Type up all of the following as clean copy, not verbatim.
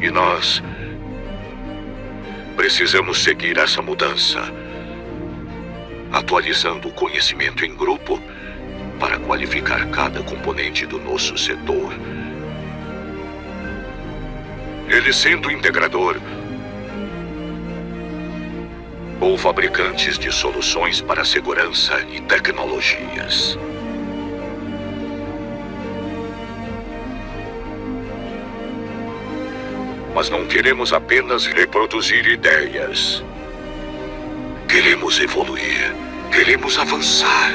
E nós precisamos seguir essa mudança, atualizando o conhecimento em grupo para qualificar cada componente do nosso setor. Ele sendo integrador ou fabricantes de soluções para segurança e tecnologias. Mas não queremos apenas reproduzir ideias. Queremos evoluir. Queremos avançar.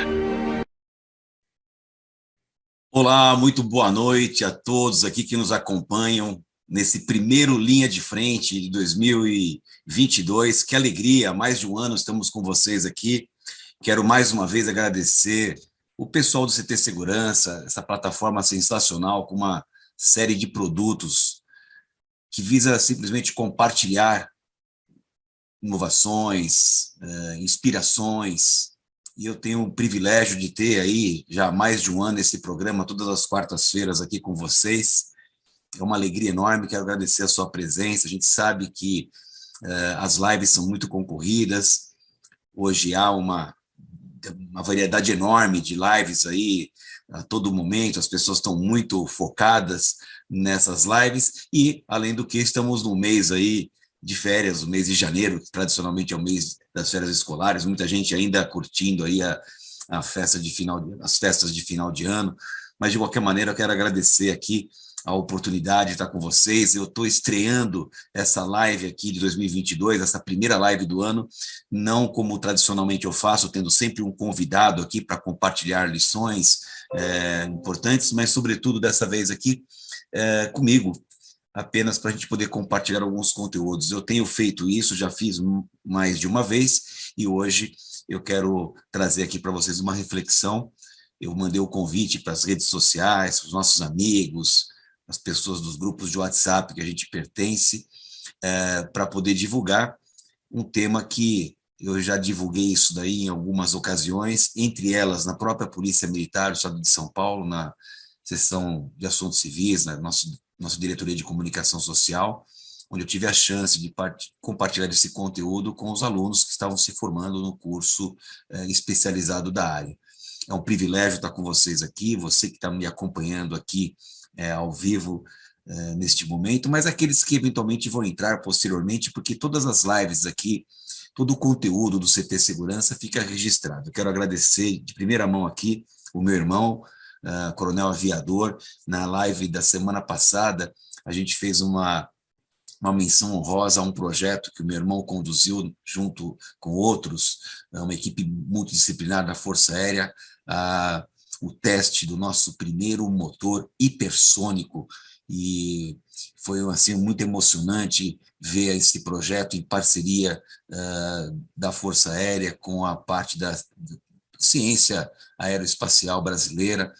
Olá, muito boa noite a todos aqui que nos acompanham nesse primeiro Linha de Frente de 2022. Que alegria, há mais de um ano estamos com vocês aqui. Quero mais uma vez agradecer o pessoal do CT Segurança, essa plataforma sensacional com uma série de produtos que visa simplesmente compartilhar inovações, inspirações. E eu tenho o privilégio de ter aí já há mais de um ano esse programa, todas as quartas-feiras aqui com vocês. É uma alegria enorme, quero agradecer a sua presença. A gente sabe que as lives são muito concorridas. Hoje há uma variedade enorme de lives aí a todo momento, as pessoas estão muito focadas nessas lives e, além do que, estamos no mês aí de férias, o mês de janeiro, que tradicionalmente é o mês das férias escolares, muita gente ainda curtindo aí a festa de as festas de final de ano, mas de qualquer maneira eu quero agradecer aqui a oportunidade de estar com vocês. Eu estou estreando essa live aqui de 2022, essa primeira live do ano, não como tradicionalmente eu faço, tendo sempre um convidado aqui para compartilhar lições importantes, mas sobretudo dessa vez aqui comigo, apenas para a gente poder compartilhar alguns conteúdos. Eu tenho feito isso, já fiz mais de uma vez, e hoje eu quero trazer aqui para vocês uma reflexão. Eu mandei o convite para as redes sociais, para os nossos amigos, as pessoas dos grupos de WhatsApp que a gente pertence, para poder divulgar um tema que eu já divulguei isso daí em algumas ocasiões, entre elas na própria Polícia Militar do Estado de São Paulo, na seção de assuntos civis, na nossa diretoria de comunicação social, onde eu tive a chance de compartilhar esse conteúdo com os alunos que estavam se formando no curso especializado da área. É um privilégio estar com vocês aqui, você que está me acompanhando aqui ao vivo neste momento, mas aqueles que eventualmente vão entrar posteriormente, porque todas as lives aqui, todo o conteúdo do CT Segurança fica registrado. Eu quero agradecer de primeira mão aqui o meu irmão, Coronel Aviador. Na live da semana passada, a gente fez uma menção honrosa a um projeto que o meu irmão conduziu junto com outros, uma equipe multidisciplinar da Força Aérea, o teste do nosso primeiro motor hipersônico, e foi assim, muito emocionante ver esse projeto em parceria da Força Aérea com a parte da ciência aeroespacial brasileira,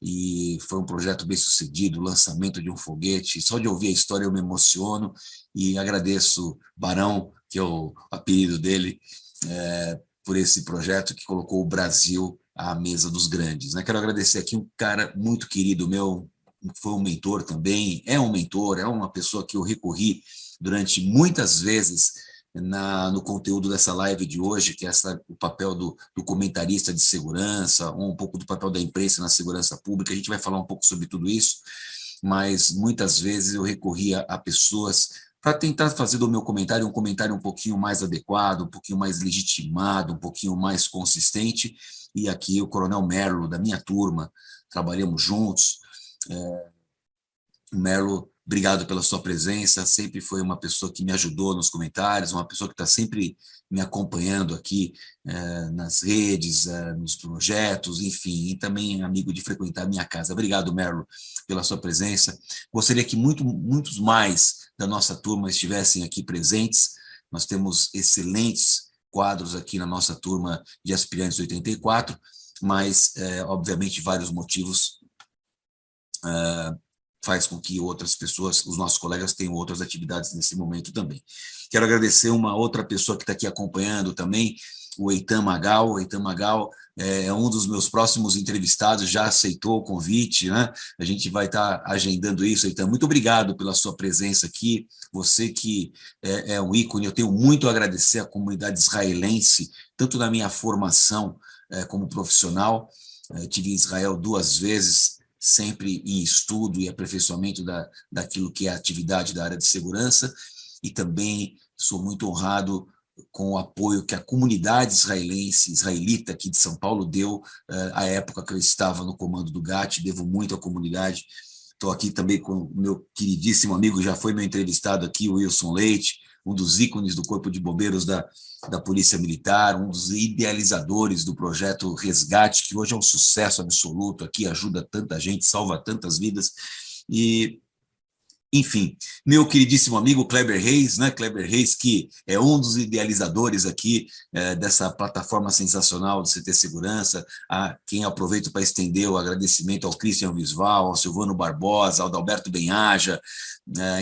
e foi um projeto bem sucedido, o lançamento de um foguete. Só de ouvir a história eu me emociono, e agradeço Barão, que é o apelido dele, por esse projeto que colocou o Brasil à mesa dos grandes. Quero agradecer aqui um cara muito querido meu, foi um mentor também, é um mentor, é uma pessoa que eu recorri durante muitas vezes no conteúdo dessa live de hoje, que é o papel do comentarista de segurança, um pouco do papel da imprensa na segurança pública. A gente vai falar um pouco sobre tudo isso, mas muitas vezes eu recorria a pessoas para tentar fazer do meu comentário um comentário um pouquinho mais adequado, um pouquinho mais legitimado, um pouquinho mais consistente, e aqui o Coronel Merlo, da minha turma, trabalhamos juntos. Merlo, obrigado pela sua presença, sempre foi uma pessoa que me ajudou nos comentários, uma pessoa que está sempre me acompanhando aqui nas redes, nos projetos, enfim, e também amigo de frequentar a minha casa. Obrigado, Merlo, pela sua presença. Gostaria que muitos mais da nossa turma estivessem aqui presentes. Nós temos excelentes quadros aqui na nossa turma de aspirantes 84, mas, obviamente, vários motivos faz com que outras pessoas, os nossos colegas, tenham outras atividades nesse momento também. Quero agradecer uma outra pessoa que está aqui acompanhando também, o Eitan Magal. O Eitan Magal é um dos meus próximos entrevistados, já aceitou o convite, né? A gente vai estar agendando isso. Eitan, muito obrigado pela sua presença aqui. Você que é um ícone, eu tenho muito a agradecer à comunidade israelense, tanto na minha formação como profissional. Estive em Israel 2 vezes, sempre em estudo e aperfeiçoamento daquilo que é a atividade da área de segurança, e também sou muito honrado com o apoio que a comunidade israelita aqui de São Paulo deu à época que eu estava no comando do GAT, devo muito à comunidade. Estou aqui também com o meu queridíssimo amigo, já foi meu entrevistado aqui, o Wilson Leite, um dos ícones do Corpo de Bombeiros da Polícia Militar, um dos idealizadores do projeto Resgate, que hoje é um sucesso absoluto aqui, ajuda tanta gente, salva tantas vidas. E, enfim, meu queridíssimo amigo Kleber Reis, né? Kleber Reis, que é um dos idealizadores aqui dessa plataforma sensacional do CT Segurança, a quem aproveito para estender o agradecimento ao Christian Visval, ao Silvano Barbosa, ao Dalberto Benhaja,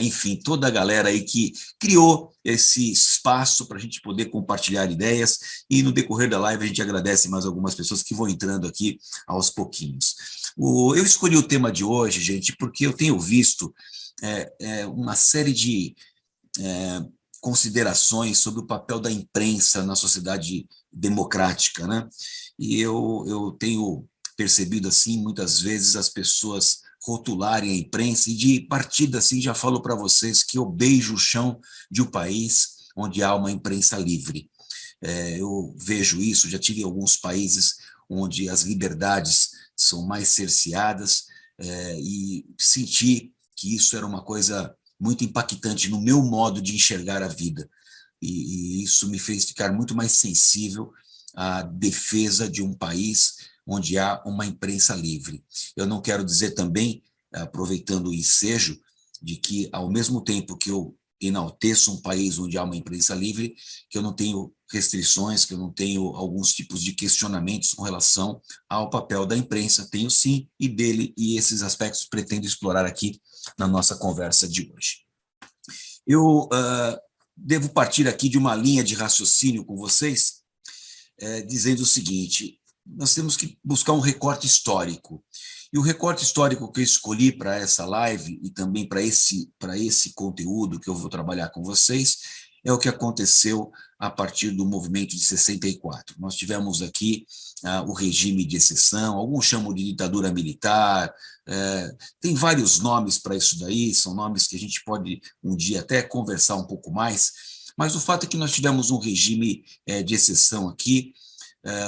enfim, toda a galera aí que criou esse espaço para a gente poder compartilhar ideias, e no decorrer da live a gente agradece mais algumas pessoas que vão entrando aqui aos pouquinhos. Eu escolhi o tema de hoje, gente, porque eu tenho visto uma série de considerações sobre o papel da imprensa na sociedade democrática, né? E eu tenho percebido, assim, muitas vezes as pessoas rotularem a imprensa, e de partida, assim, já falo para vocês que eu beijo o chão de um país onde há uma imprensa livre. Eu vejo isso, já tive alguns países onde as liberdades são mais cerceadas, e senti que isso era uma coisa muito impactante no meu modo de enxergar a vida. E isso me fez ficar muito mais sensível à defesa de um país onde há uma imprensa livre. Eu não quero dizer também, aproveitando o ensejo, de que, ao mesmo tempo que eu enalteço um país onde há uma imprensa livre, que eu não tenho restrições, que eu não tenho alguns tipos de questionamentos com relação ao papel da imprensa. Tenho sim, e esses aspectos pretendo explorar aqui na nossa conversa de hoje. Eu devo partir aqui de uma linha de raciocínio com vocês, dizendo o seguinte: nós temos que buscar um recorte histórico. E o recorte histórico que eu escolhi para essa live e também para esse conteúdo que eu vou trabalhar com vocês é o que aconteceu a partir do movimento de 64. Nós tivemos aqui o regime de exceção, alguns chamam de ditadura militar, tem vários nomes para isso daí, são nomes que a gente pode um dia até conversar um pouco mais, mas o fato é que nós tivemos um regime de exceção aqui.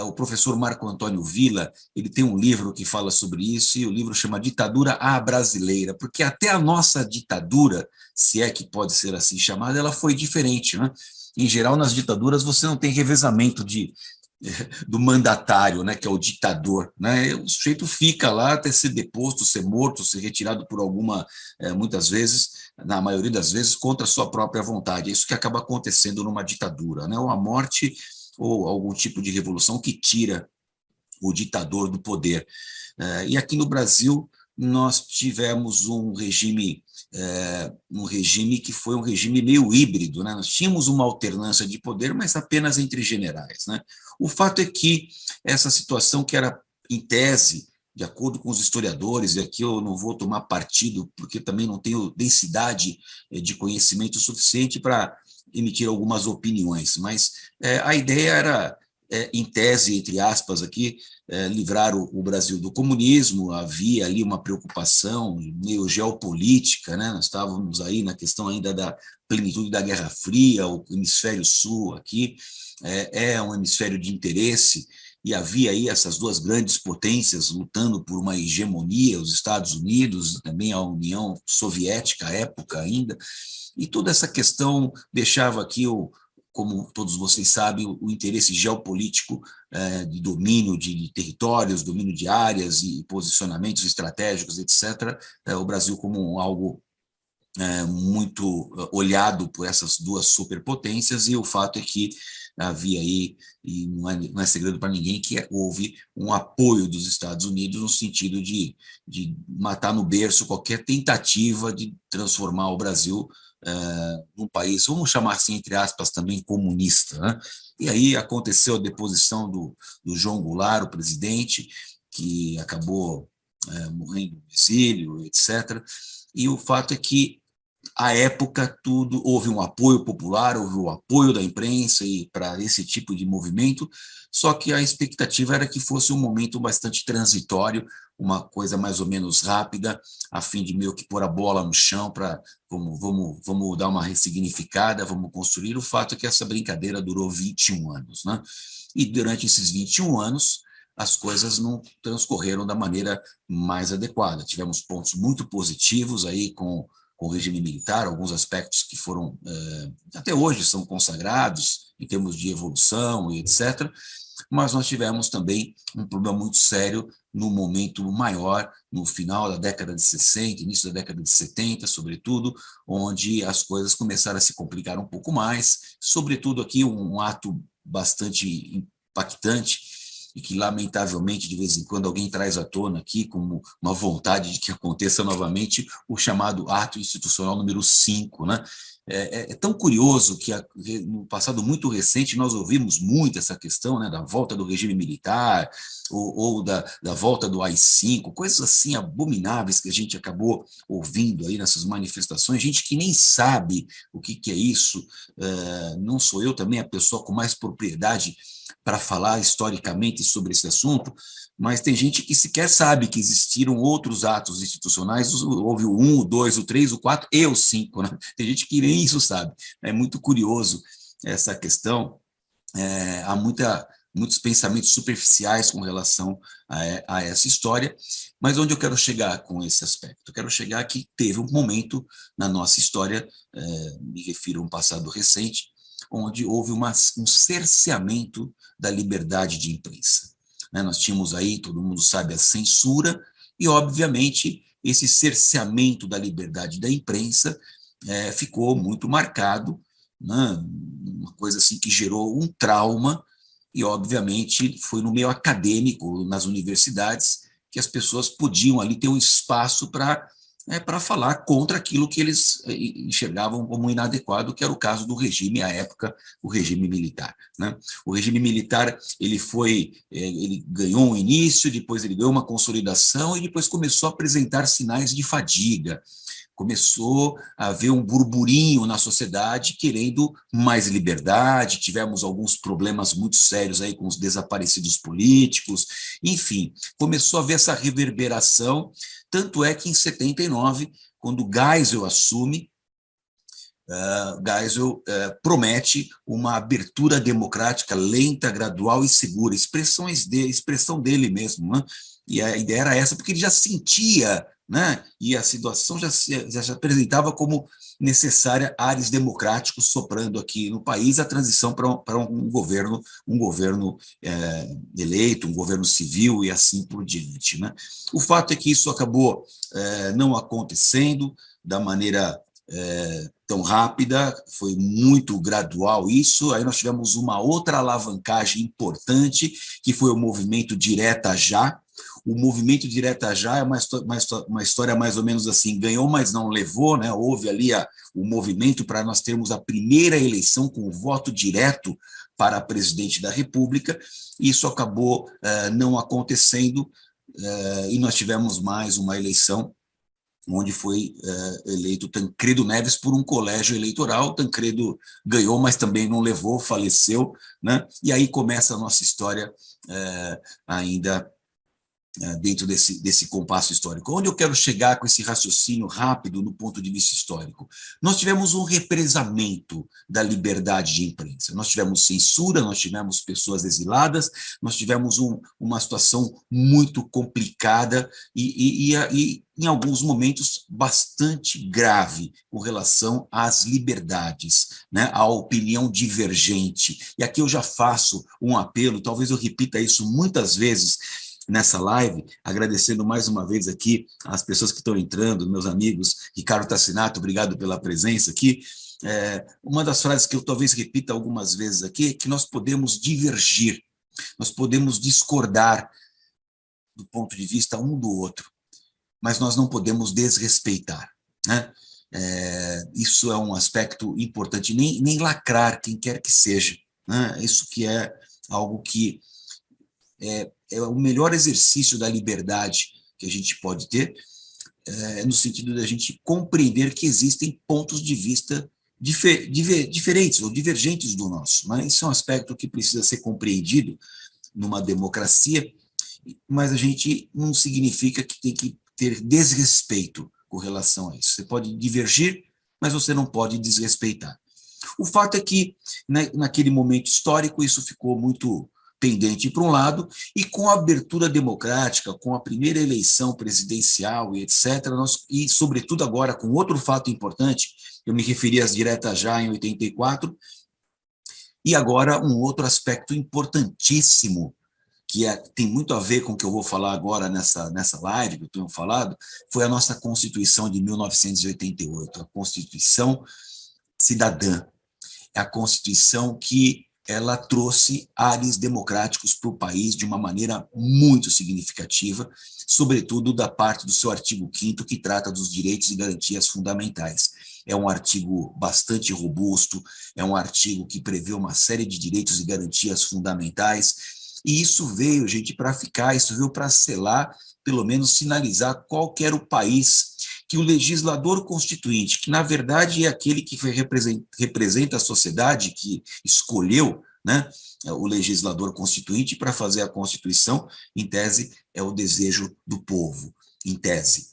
O professor Marco Antônio Villa, ele tem um livro que fala sobre isso, e o livro chama Ditadura à Brasileira, porque até a nossa ditadura, se é que pode ser assim chamada, ela foi diferente, né? Em geral, nas ditaduras, você não tem revezamento do mandatário, né, que é o ditador, né? O sujeito fica lá até ser deposto, ser morto, ser retirado por muitas vezes, na maioria das vezes, contra a sua própria vontade. É isso que acaba acontecendo numa ditadura, né? Ou a morte, ou algum tipo de revolução que tira o ditador do poder. E aqui no Brasil nós tivemos um regime que foi um regime meio híbrido, né? Nós tínhamos uma alternância de poder, mas apenas entre generais, né? O fato é que essa situação, que era, em tese, de acordo com os historiadores, e aqui eu não vou tomar partido, porque também não tenho densidade de conhecimento suficiente para emitir algumas opiniões, mas a ideia era, em tese, entre aspas, aqui, livrar o Brasil do comunismo. Havia ali uma preocupação meio geopolítica, né? Nós estávamos aí na questão ainda da plenitude da Guerra Fria, o hemisfério sul aqui é um hemisfério de interesse, e havia aí essas duas grandes potências lutando por uma hegemonia, os Estados Unidos, também a União Soviética, à época ainda, e toda essa questão deixava aqui, como todos vocês sabem, o interesse geopolítico de domínio de territórios, domínio de áreas e posicionamentos estratégicos, etc., o Brasil como algo muito olhado por essas duas superpotências, e o fato é que havia aí, e não é segredo para ninguém, que houve um apoio dos Estados Unidos no sentido de matar no berço qualquer tentativa de transformar o Brasil num país, vamos chamar assim, entre aspas, também comunista, né? E aí aconteceu a deposição do João Goulart, o presidente, que acabou morrendo no exílio, etc. E o fato é que, à época, houve um apoio popular, houve o apoio da imprensa para esse tipo de movimento, só que a expectativa era que fosse um momento bastante transitório, uma coisa mais ou menos rápida, a fim de meio que pôr a bola no chão para vamos dar uma ressignificada, vamos construir. O fato é que essa brincadeira durou 21 anos, né? E durante esses 21 anos, as coisas não transcorreram da maneira mais adequada. Tivemos pontos muito positivos aí com o regime militar, alguns aspectos que foram, até hoje, são consagrados em termos de evolução e etc., mas nós tivemos também um problema muito sério no momento maior, no final da década de 60, início da década de 70, sobretudo, onde as coisas começaram a se complicar um pouco mais, sobretudo aqui um ato bastante impactante, e que, lamentavelmente, de vez em quando alguém traz à tona aqui, como uma vontade de que aconteça novamente, o chamado ato institucional número 5, né? É tão curioso que, no passado muito recente, nós ouvimos muito essa questão, né, da volta do regime militar, ou da volta do AI-5, coisas assim abomináveis que a gente acabou ouvindo aí nessas manifestações, gente que nem sabe o que é isso. Não sou eu também a pessoa com mais propriedade para falar historicamente sobre esse assunto, mas tem gente que sequer sabe que existiram outros atos institucionais, houve o 1, o 2, o 3, o 4 e o 5, né? Tem gente que nem isso sabe. É muito curioso essa questão. Há muitos pensamentos superficiais com relação a essa história, mas onde eu quero chegar com esse aspecto? Eu quero chegar que teve um momento na nossa história, me refiro a um passado recente, onde houve um cerceamento da liberdade de imprensa. Nós tínhamos aí, todo mundo sabe, a censura, e, obviamente, esse cerceamento da liberdade da imprensa ficou muito marcado, né? Uma coisa assim que gerou um trauma, e, obviamente, foi no meio acadêmico, nas universidades, que as pessoas podiam ali ter um espaço para falar contra aquilo que eles enxergavam como inadequado, que era o caso do regime, à época, o regime militar, né? O regime militar ele ganhou um início, depois ele ganhou uma consolidação e depois começou a apresentar sinais de fadiga. Começou a haver um burburinho na sociedade querendo mais liberdade, tivemos alguns problemas muito sérios aí com os desaparecidos políticos, enfim, começou a haver essa reverberação, tanto é que em 79, quando Geisel assume, Geisel promete uma abertura democrática lenta, gradual e segura, expressão dele mesmo, né? E a ideia era essa, porque ele já sentia, né? E a situação já se apresentava como necessária, ares democráticos soprando aqui no país, a transição para um governo eleito, um governo civil e assim por diante, né? O fato é que isso acabou não acontecendo da maneira tão rápida, foi muito gradual isso. Aí nós tivemos uma outra alavancagem importante, que foi o movimento Direta Já. O movimento Direta Já é uma história mais ou menos assim, ganhou, mas não levou, né? Houve ali o movimento para nós termos a primeira eleição com voto direto para presidente da República. Isso acabou não acontecendo, e nós tivemos mais uma eleição onde foi eleito Tancredo Neves por um colégio eleitoral. Tancredo ganhou, mas também não levou, faleceu, né? E aí começa a nossa história ainda dentro desse compasso histórico. Onde eu quero chegar com esse raciocínio rápido no ponto de vista histórico? Nós tivemos um represamento da liberdade de imprensa, nós tivemos censura, nós tivemos pessoas exiladas, nós tivemos uma situação muito complicada e em alguns momentos bastante grave com relação às liberdades, né, à opinião divergente. E aqui eu já faço um apelo, talvez eu repita isso muitas vezes nessa live, agradecendo mais uma vez aqui as pessoas que estão entrando, meus amigos. Ricardo Tassinato, obrigado pela presença aqui. Uma das frases que eu talvez repita algumas vezes aqui é que nós podemos divergir, nós podemos discordar do ponto de vista um do outro, mas nós não podemos desrespeitar, né? Isso é um aspecto importante, nem lacrar quem quer que seja, né? Isso que é algo que é o melhor exercício da liberdade que a gente pode ter, no sentido da gente compreender que existem pontos de vista diferentes ou divergentes do nosso, né? Isso é um aspecto que precisa ser compreendido numa democracia, mas a gente não significa que tem que ter desrespeito com relação a isso. Você pode divergir, mas você não pode desrespeitar. O fato é que, naquele momento histórico, isso ficou muito pendente para um lado, e com a abertura democrática, com a primeira eleição presidencial e etc., e sobretudo agora com outro fato importante, eu me referi às diretas já em 84, e agora um outro aspecto importantíssimo, que tem muito a ver com o que eu vou falar agora nessa live que eu tenho falado, foi a nossa Constituição de 1988, a Constituição Cidadã, a Constituição que ela trouxe ares democráticos para o país de uma maneira muito significativa, sobretudo da parte do seu artigo 5º, que trata dos direitos e garantias fundamentais. É um artigo bastante robusto, é um artigo que prevê uma série de direitos e garantias fundamentais, e isso veio, gente, para ficar, isso veio para selar, pelo menos sinalizar qual que era o país que o legislador constituinte, que na verdade é aquele que representa a sociedade, que escolheu, né, o legislador constituinte para fazer a Constituição, em tese, é o desejo do povo, em tese,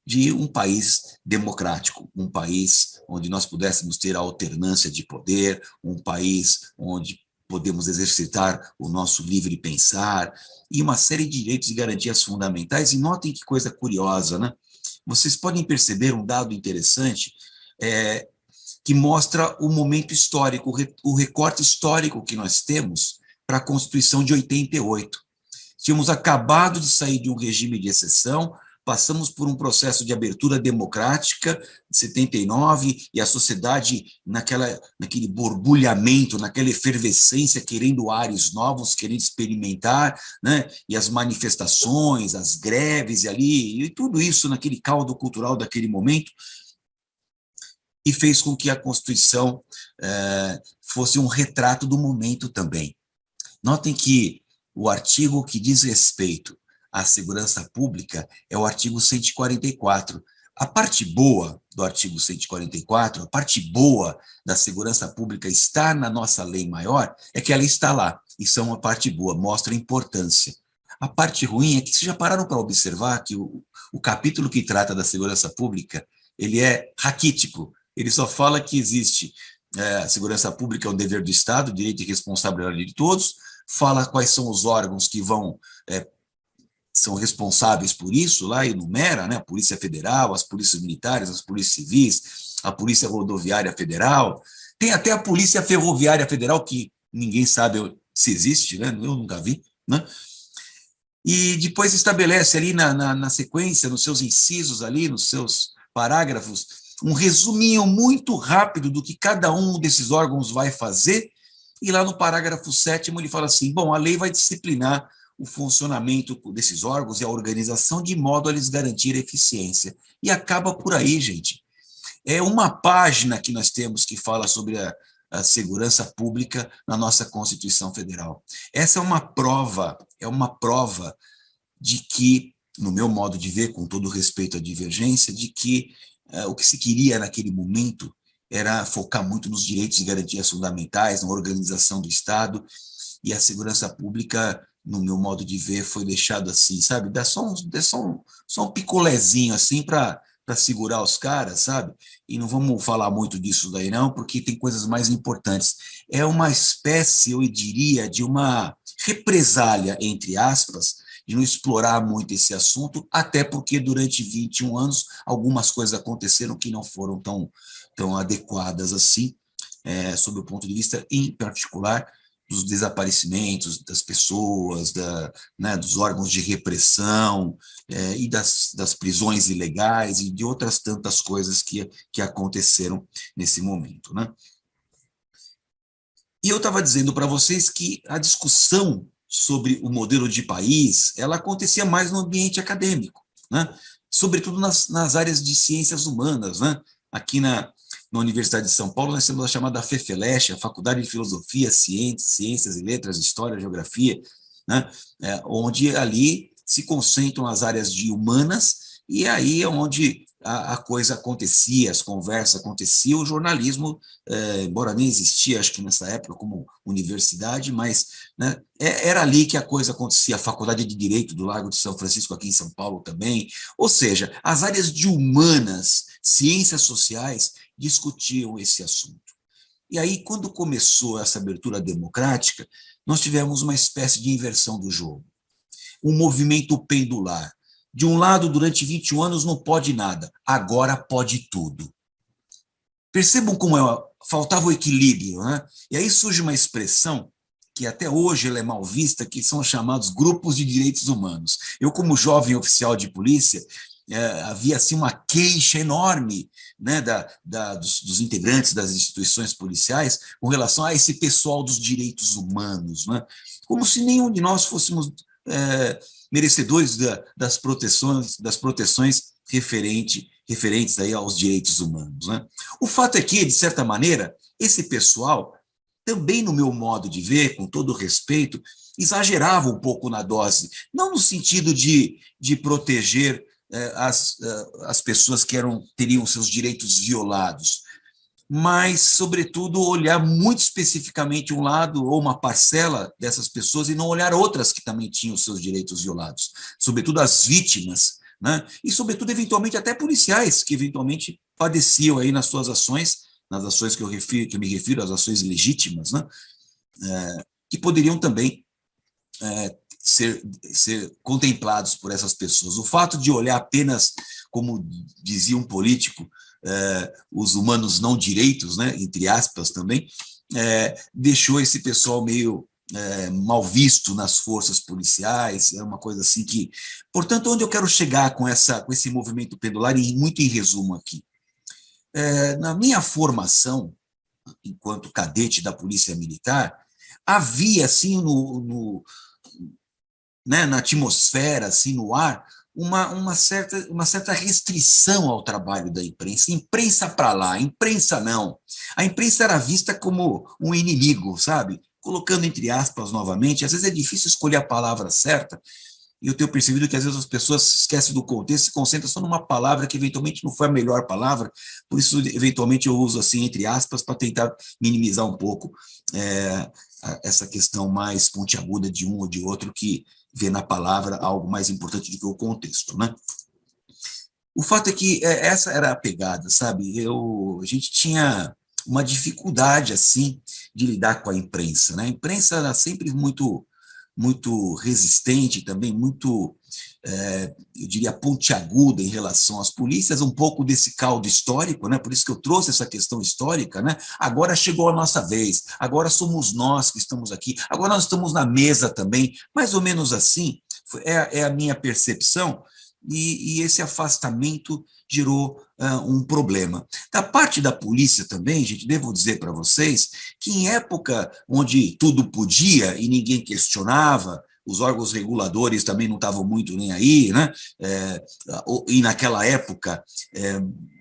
de um país democrático, um país onde nós pudéssemos ter a alternância de poder, um país onde podemos exercitar o nosso livre pensar, e uma série de direitos e garantias fundamentais. E notem que coisa curiosa, né? Vocês podem perceber um dado interessante que mostra o momento histórico, o recorte histórico que nós temos para a Constituição de 88. Tínhamos acabado de sair de um regime de exceção, passamos por um processo de abertura democrática de 79, e a sociedade naquele borbulhamento, naquela efervescência, querendo ares novos, querendo experimentar, né? E as manifestações, as greves e tudo isso naquele caldo cultural daquele momento, e fez com que a Constituição fosse um retrato do momento também. Notem que o artigo que diz respeito à segurança pública é o artigo 144. A parte boa do artigo 144, a parte boa da segurança pública está na nossa lei maior, é que ela está lá. Isso é uma parte boa, mostra a importância. A parte ruim é que vocês já pararam para observar que o capítulo que trata da segurança pública, ele é raquítico. Ele só fala que existe a segurança pública é um dever do Estado, direito e responsabilidade de todos, fala quais são os órgãos que são responsáveis por isso, lá enumera, né, a Polícia Federal, as polícias militares, as polícias civis, a Polícia Rodoviária Federal, tem até a Polícia Ferroviária Federal, que ninguém sabe se existe, né, eu nunca vi, né, e depois estabelece ali na sequência, nos seus incisos ali, nos seus parágrafos, um resuminho muito rápido do que cada um desses órgãos vai fazer, e lá no parágrafo 7º ele fala assim, bom, a lei vai disciplinar o funcionamento desses órgãos e a organização de modo a lhes garantir eficiência. E acaba por aí, gente. É uma página que nós temos que fala sobre a segurança pública na nossa Constituição Federal. Essa é uma prova de que, no meu modo de ver, com todo respeito à divergência, de que o que se queria naquele momento era focar muito nos direitos e garantias fundamentais, na organização do Estado, e a segurança pública, no meu modo de ver, foi deixado assim, sabe? Dá só um picolézinho assim para segurar os caras, sabe? E não vamos falar muito disso daí não, porque tem coisas mais importantes. É uma espécie, eu diria, de uma represália, entre aspas, de não explorar muito esse assunto, até porque durante 21 anos algumas coisas aconteceram que não foram tão adequadas assim, sob o ponto de vista, em particular, dos desaparecimentos das pessoas, né, dos órgãos de repressão e das prisões ilegais e de outras tantas coisas que aconteceram nesse momento, né? E eu estava dizendo para vocês que a discussão sobre o modelo de país, ela acontecia mais no ambiente acadêmico, né? Sobretudo nas áreas de ciências humanas, né? Aqui na Universidade de São Paulo, nós temos a chamada FEFELESH, a Faculdade de Filosofia, Ciências e Letras, História, Geografia, né? Onde ali se concentram as áreas de humanas, e aí é onde a coisa acontecia, as conversas aconteciam, o jornalismo, embora nem existia, acho que nessa época, como universidade, mas, né, era ali que a coisa acontecia, a Faculdade de Direito do Largo de São Francisco, aqui em São Paulo também, ou seja, as áreas de humanas, ciências sociais, discutiam esse assunto. E aí, quando começou essa abertura democrática, nós tivemos uma espécie de inversão do jogo, um movimento pendular. De um lado, durante 21 anos não pode nada, agora pode tudo. Percebam como faltava o equilíbrio, né? E aí surge uma expressão que até hoje ela é mal vista, que são chamados grupos de direitos humanos. Eu, como jovem oficial de polícia, havia assim uma queixa enorme, né, dos integrantes das instituições policiais com relação a esse pessoal dos direitos humanos, né? Como se nenhum de nós fôssemos merecedores das proteções referentes aí aos direitos humanos, né? O fato é que, de certa maneira, esse pessoal, também no meu modo de ver, com todo respeito, exagerava um pouco na dose, não no sentido de proteger as pessoas que teriam seus direitos violados, mas, sobretudo, olhar muito especificamente um lado ou uma parcela dessas pessoas e não olhar outras que também tinham seus direitos violados, sobretudo as vítimas, né? E, sobretudo, eventualmente, até policiais que, eventualmente, padeciam aí nas suas ações, nas ações que eu me refiro, as ações legítimas, né? Que poderiam também ser contemplados por essas pessoas. O fato de olhar apenas, como dizia um político, os humanos não direitos, né, entre aspas também, deixou esse pessoal meio mal visto nas forças policiais, é uma coisa assim que... Portanto, onde eu quero chegar com esse movimento pendular, e muito em resumo aqui. Na minha formação, enquanto cadete da Polícia Militar, havia, assim, né, na atmosfera, assim, no ar, uma certa restrição ao trabalho da imprensa. Imprensa para lá, imprensa não. A imprensa era vista como um inimigo, sabe? Colocando entre aspas novamente, às vezes é difícil escolher a palavra certa, e eu tenho percebido que às vezes as pessoas esquecem do contexto, se concentram só numa palavra que eventualmente não foi a melhor palavra, por isso eventualmente eu uso assim entre aspas para tentar minimizar um pouco essa questão mais pontiaguda de um ou de outro que vê na palavra algo mais importante do que o contexto, né? O fato é que essa era a pegada, sabe? A gente tinha uma dificuldade, assim, de lidar com a imprensa, né? A imprensa era sempre muito resistente, também muito, eu diria, pontiaguda em relação às polícias, um pouco desse caldo histórico, né? Por isso que eu trouxe essa questão histórica, né? Agora chegou a nossa vez, agora somos nós que estamos aqui, agora nós estamos na mesa também, mais ou menos assim, é a minha percepção, e esse afastamento gerou um problema. Da parte da polícia também, gente, devo dizer para vocês que em época onde tudo podia e ninguém questionava, os órgãos reguladores também não estavam muito nem aí, né? E naquela época,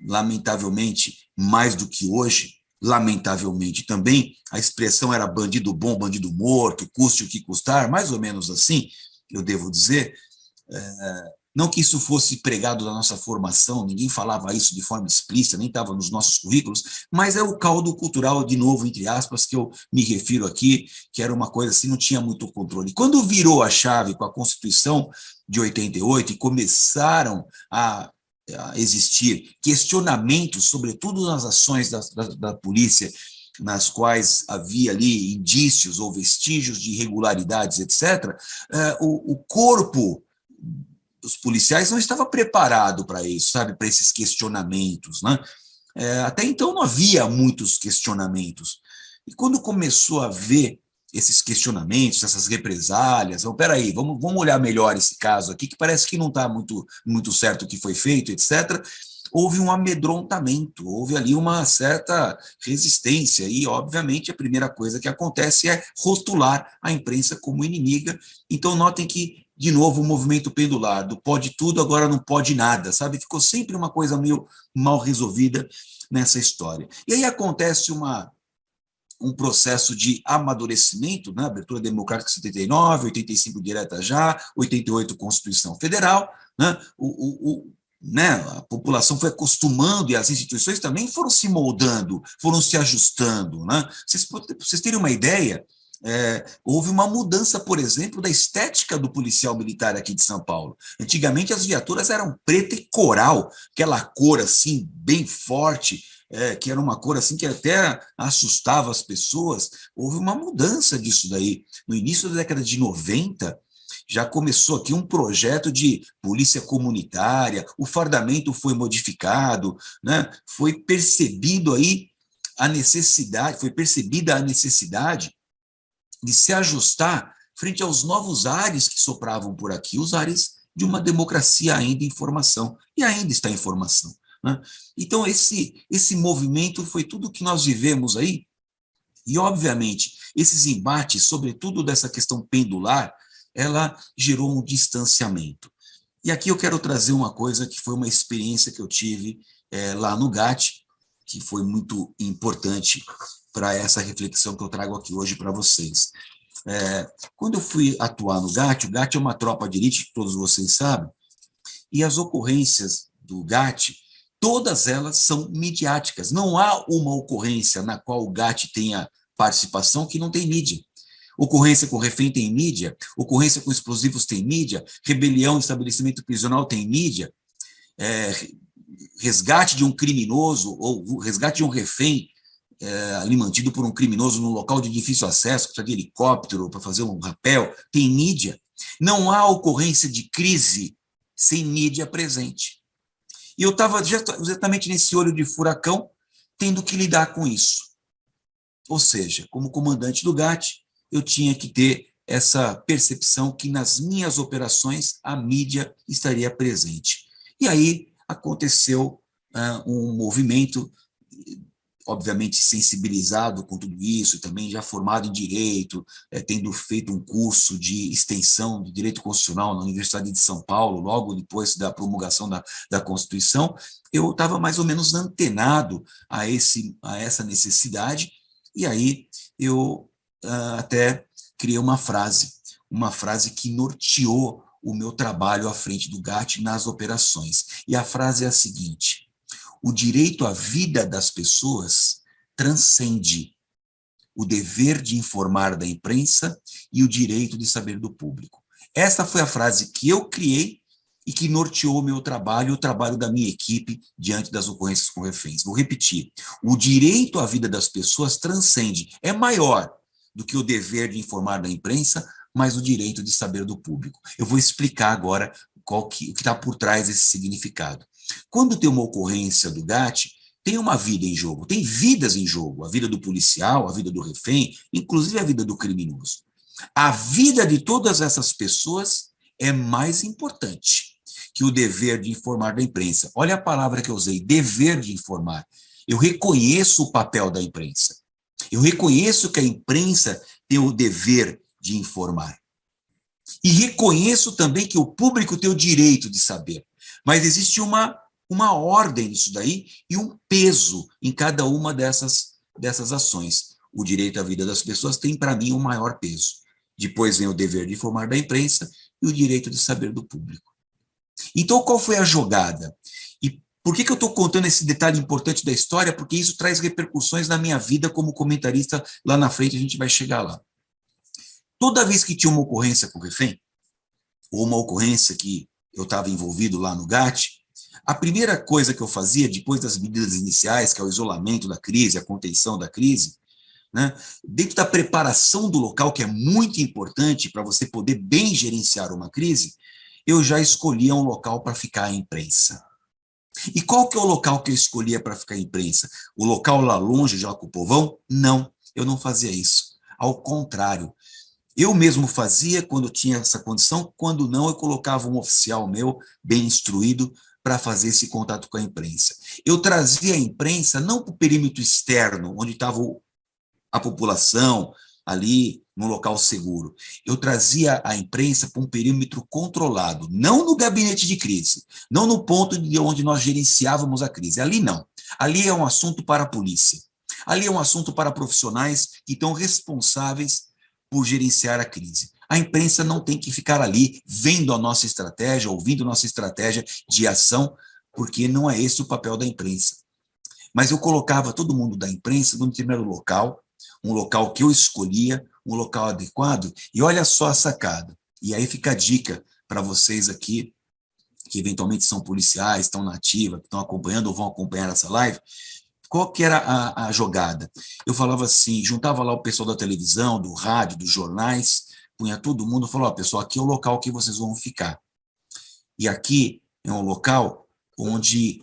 lamentavelmente, mais do que hoje, lamentavelmente também, a expressão era bandido bom, bandido morto, custe o que custar, mais ou menos assim, eu devo dizer. Não que isso fosse pregado na nossa formação, ninguém falava isso de forma explícita, nem estava nos nossos currículos, mas é o caldo cultural, de novo, entre aspas, que eu me refiro aqui, que era uma coisa assim, não tinha muito controle. Quando virou a chave com a Constituição de 88 e começaram a existir questionamentos, sobretudo nas ações da polícia, nas quais havia ali indícios ou vestígios de irregularidades, etc., o corpo dos policiais não estava preparado para isso, sabe, para esses questionamentos, né? Até então não havia muitos questionamentos. E quando começou a haver esses questionamentos, essas represálias. Então, peraí, vamos olhar melhor esse caso aqui, que parece que não está muito certo o que foi feito, etc. Houve um amedrontamento, houve ali uma certa resistência, e, obviamente, a primeira coisa que acontece é rotular a imprensa como inimiga. Então, notem que, de novo, o movimento pendular, do pode tudo, agora não pode nada, sabe? Ficou sempre uma coisa meio mal resolvida nessa história. E aí acontece um processo de amadurecimento, né? Abertura democrática 79, 85 direta já, 88 Constituição Federal, né? Né? A população foi acostumando e as instituições também foram se moldando, foram se ajustando. Né? Vocês terem uma ideia, houve uma mudança, por exemplo, da estética do policial militar aqui de São Paulo. Antigamente as viaturas eram preta e coral, aquela cor assim, bem forte, que era uma cor assim que até assustava as pessoas. Houve uma mudança disso daí. No início da década de 90, já começou aqui um projeto de polícia comunitária, o fardamento foi modificado, né? Foi percebida a necessidade de se ajustar frente aos novos ares que sopravam por aqui, os ares de uma democracia ainda em formação, e ainda está em formação. Né? Então, esse movimento foi tudo que nós vivemos aí, e, obviamente, esses embates, sobretudo dessa questão pendular, ela gerou um distanciamento. E aqui eu quero trazer uma coisa que foi uma experiência que eu tive lá no GAT, que foi muito importante para essa reflexão que eu trago aqui hoje para vocês. Quando eu fui atuar no GAT, o GAT é uma tropa de elite, que todos vocês sabem, e as ocorrências do GAT, todas elas são midiáticas. Não há uma ocorrência na qual o GAT tenha participação que não tem mídia. Ocorrência com refém tem mídia, ocorrência com explosivos tem mídia, rebelião em estabelecimento prisional tem mídia, resgate de um criminoso ou resgate de um refém ali mantido por um criminoso num local de difícil acesso, precisa de helicóptero para fazer um rapel, tem mídia. Não há ocorrência de crise sem mídia presente. E eu estava exatamente nesse olho de furacão, tendo que lidar com isso. Ou seja, como comandante do GAT, eu tinha que ter essa percepção que nas minhas operações a mídia estaria presente. E aí aconteceu um movimento, obviamente sensibilizado com tudo isso, também já formado em Direito, tendo feito um curso de extensão de Direito Constitucional na Universidade de São Paulo, logo depois da promulgação da Constituição, eu estava mais ou menos antenado a essa necessidade, e aí eu até criei uma frase que norteou o meu trabalho à frente do GAT nas operações. E a frase é a seguinte: o direito à vida das pessoas transcende o dever de informar da imprensa e o direito de saber do público. Essa foi a frase que eu criei e que norteou o meu trabalho e o trabalho da minha equipe diante das ocorrências com reféns. Vou repetir: o direito à vida das pessoas transcende, é maior do que o dever de informar da imprensa, mas o direito de saber do público. Eu vou explicar agora o que está por trás desse significado. Quando tem uma ocorrência do GAT, tem uma vida em jogo, tem vidas em jogo, a vida do policial, a vida do refém, inclusive a vida do criminoso. A vida de todas essas pessoas é mais importante que o dever de informar da imprensa. Olha a palavra que eu usei, dever de informar. Eu reconheço o papel da imprensa. Eu reconheço que a imprensa tem o dever de informar. E reconheço também que o público tem o direito de saber. Mas existe uma ordem nisso daí e um peso em cada uma dessas ações. O direito à vida das pessoas tem, para mim, o maior peso. Depois vem o dever de informar da imprensa e o direito de saber do público. Então, qual foi a jogada? E por que eu estou contando esse detalhe importante da história? Porque isso traz repercussões na minha vida como comentarista. Lá na frente a gente vai chegar lá. Toda vez que tinha uma ocorrência com refém, ou uma ocorrência que eu estava envolvido lá no GAT, a primeira coisa que eu fazia, depois das medidas iniciais, que é o isolamento da crise, a contenção da crise, né, dentro da preparação do local, que é muito importante para você poder bem gerenciar uma crise, eu já escolhia um local para ficar a imprensa. E qual que é o local que eu escolhia para ficar a imprensa? O local lá longe, já com o povão? Não, eu não fazia isso. Ao contrário, eu mesmo fazia quando tinha essa condição, quando não, eu colocava um oficial meu, bem instruído, para fazer esse contato com a imprensa. Eu trazia a imprensa não para o perímetro externo, onde estava a população, ali no local seguro. Eu trazia a imprensa para um perímetro controlado, não no gabinete de crise, não no ponto de onde nós gerenciávamos a crise. Ali não. Ali é um assunto para a polícia. Ali é um assunto para profissionais que estão responsáveis por gerenciar a crise. A imprensa não tem que ficar ali vendo a nossa estratégia, ouvindo nossa estratégia de ação, porque não é esse o papel da imprensa. Mas eu colocava todo mundo da imprensa num determinado local, um local que eu escolhia, um local adequado, e olha só a sacada. E aí fica a dica para vocês aqui, que eventualmente são policiais, estão na ativa, que estão acompanhando ou vão acompanhar essa live. Qual que era a jogada? Eu falava assim, juntava lá o pessoal da televisão, do rádio, dos jornais, punha todo mundo e falou, ó, pessoal, aqui é o local que vocês vão ficar. E aqui é um local onde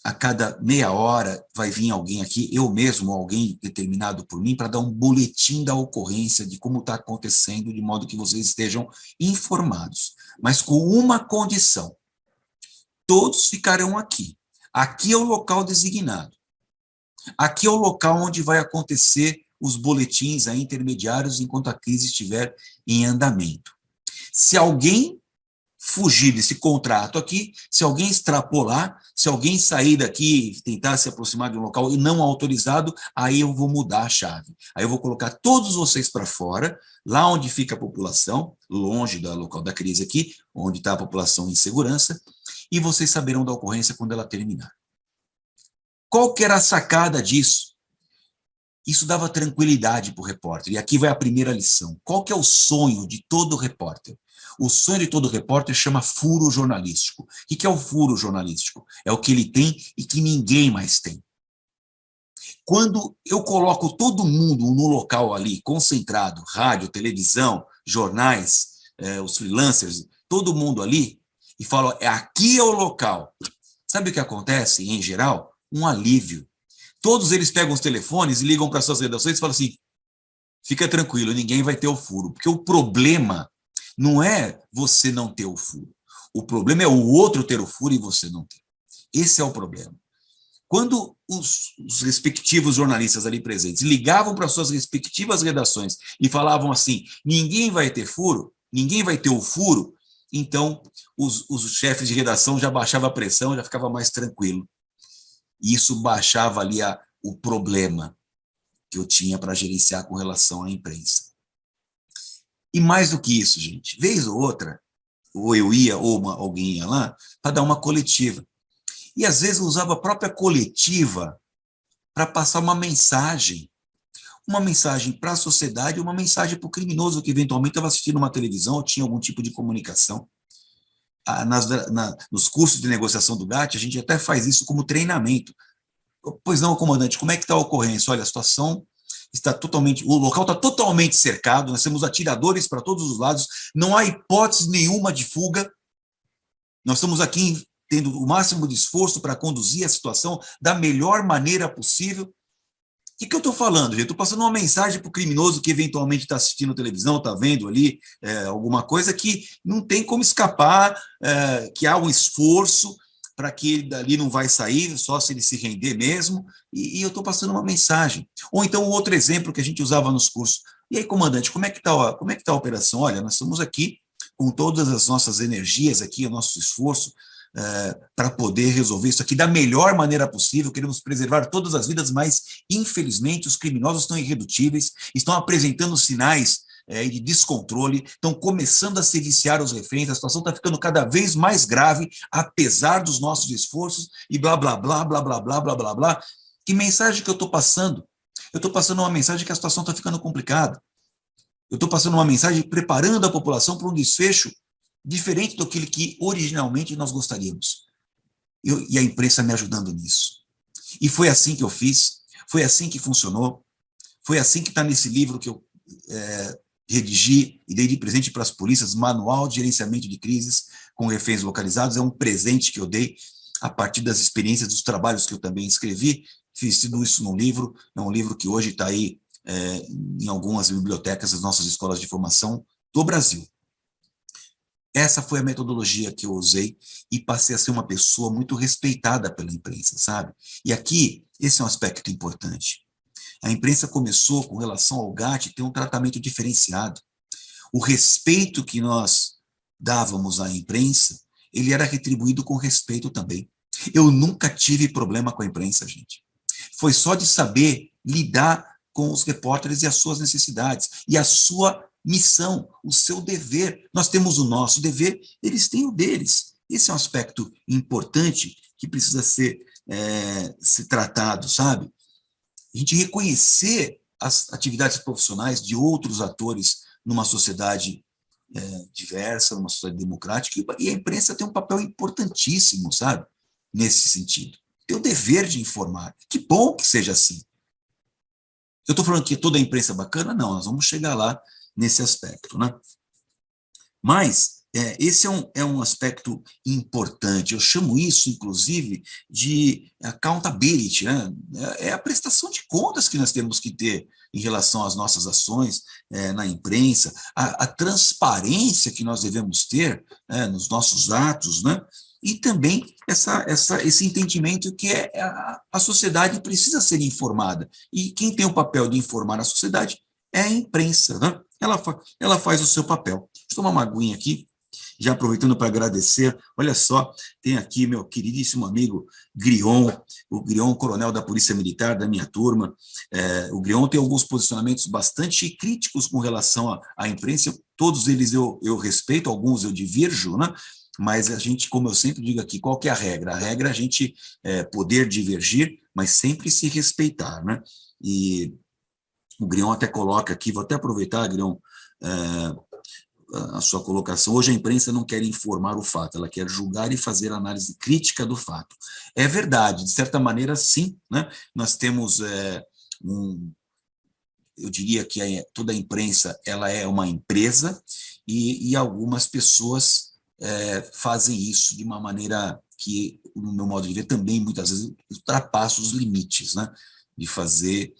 a cada meia hora vai vir alguém aqui, eu mesmo, alguém determinado por mim, para dar um boletim da ocorrência, de como está acontecendo, de modo que vocês estejam informados. Mas com uma condição, todos ficarão aqui. Aqui é o local designado. Aqui é o local onde vai acontecer os boletins aí intermediários enquanto a crise estiver em andamento. Se alguém fugir desse contrato aqui, se alguém extrapolar, se alguém sair daqui e tentar se aproximar de um local não autorizado, aí eu vou mudar a chave. Aí eu vou colocar todos vocês para fora, lá onde fica a população, longe do local da crise aqui, onde está a população em segurança, e vocês saberão da ocorrência quando ela terminar. Qual que era a sacada disso? Isso dava tranquilidade para o repórter. E aqui vai a primeira lição. Qual que é o sonho de todo repórter? O sonho de todo repórter chama furo jornalístico. O que é o furo jornalístico? É o que ele tem e que ninguém mais tem. Quando eu coloco todo mundo no local ali, concentrado, rádio, televisão, jornais, os freelancers, todo mundo ali, e falo, aqui é o local. Sabe o que acontece, em geral? Um alívio. Todos eles pegam os telefones e ligam para suas redações e falam assim, fica tranquilo, ninguém vai ter o furo. Porque o problema não é você não ter o furo. O problema é o outro ter o furo e você não ter. Esse é o problema. Quando os respectivos jornalistas ali presentes ligavam para suas respectivas redações e falavam assim, ninguém vai ter furo, ninguém vai ter o furo, então os chefes de redação já baixavam a pressão, já ficava mais tranquilo. E isso baixava ali o problema que eu tinha para gerenciar com relação à imprensa. E mais do que isso, gente, vez ou outra, ou eu ia, ou alguém ia lá, para dar uma coletiva. E às vezes eu usava a própria coletiva para passar uma mensagem para a sociedade, uma mensagem para o criminoso que eventualmente estava assistindo uma televisão ou tinha algum tipo de comunicação. Nos cursos de negociação do GAT, a gente até faz isso como treinamento. Pois não, comandante, como é que está a ocorrência? Olha, a situação está totalmente, o local está totalmente cercado, nós temos atiradores para todos os lados, não há hipótese nenhuma de fuga, nós estamos aqui tendo o máximo de esforço para conduzir a situação da melhor maneira possível. O que eu estou falando, gente? Estou passando uma mensagem para o criminoso que eventualmente está assistindo televisão, está vendo ali alguma coisa que não tem como escapar, que há um esforço para que ele dali não vai sair, só se ele se render mesmo, e eu estou passando uma mensagem. Ou então outro exemplo que a gente usava nos cursos. E aí, comandante, como é que está a operação? Olha, nós estamos aqui com todas as nossas energias, aqui, o nosso esforço, para poder resolver isso aqui da melhor maneira possível, queremos preservar todas as vidas, mas, infelizmente, os criminosos estão irredutíveis, estão apresentando sinais de descontrole, estão começando a se viciar os reféns, a situação está ficando cada vez mais grave, apesar dos nossos esforços, e blá, blá, blá, blá, blá, blá, blá, blá, blá. Que mensagem que eu estou passando? Eu estou passando uma mensagem que a situação está ficando complicada. Eu estou passando uma mensagem preparando a população para um desfecho diferente daquele que originalmente nós gostaríamos. E a imprensa me ajudando nisso. E foi assim que eu fiz, foi assim que funcionou, foi assim que está nesse livro que eu redigi e dei de presente para as polícias, Manual de Gerenciamento de Crises com Reféns Localizados. É um presente que eu dei a partir das experiências, dos trabalhos que eu também escrevi, fiz tudo isso num livro, é um livro que hoje está aí em algumas bibliotecas das nossas escolas de formação do Brasil. Essa foi a metodologia que eu usei e passei a ser uma pessoa muito respeitada pela imprensa, sabe? E aqui, esse é um aspecto importante. A imprensa começou, com relação ao GAT, ter um tratamento diferenciado. O respeito que nós dávamos à imprensa, ele era retribuído com respeito também. Eu nunca tive problema com a imprensa, gente. Foi só de saber lidar com os repórteres e as suas necessidades, e a sua missão, o seu dever. Nós temos o nosso dever, eles têm o deles. Esse é um aspecto importante que precisa ser tratado, sabe? A gente reconhecer as atividades profissionais de outros atores numa sociedade diversa, numa sociedade democrática, e a imprensa tem um papel importantíssimo, sabe? Nesse sentido. Tem o dever de informar. Que bom que seja assim. Eu estou falando que toda a imprensa é bacana? Não, nós vamos chegar lá nesse aspecto, né? Mas esse é um aspecto importante. Eu chamo isso, inclusive, de accountability, né? É a prestação de contas que nós temos que ter em relação às nossas ações na imprensa, a transparência que nós devemos ter nos nossos atos, né? E também esse entendimento que a sociedade precisa ser informada. E quem tem o papel de informar a sociedade é a imprensa, né? Ela faz o seu papel. Deixa eu tomar uma aguinha aqui, já aproveitando para agradecer. Olha só, tem aqui meu queridíssimo amigo Grion, o Grion, coronel da Polícia Militar, da minha turma. O Grion tem alguns posicionamentos bastante críticos com relação à imprensa. Todos eles eu respeito, alguns eu divirjo, né? Mas a gente, como eu sempre digo aqui, qual que é a regra? A regra é a gente poder divergir, mas sempre se respeitar, né? E o Grion até coloca aqui, vou até aproveitar, Grion, a sua colocação. Hoje a imprensa não quer informar o fato, ela quer julgar e fazer análise crítica do fato. É verdade, de certa maneira, sim, né? Nós temos eu diria que toda a imprensa ela é uma empresa e algumas pessoas fazem isso de uma maneira que, no meu modo de ver, também muitas vezes ultrapassa os limites, né? De fazer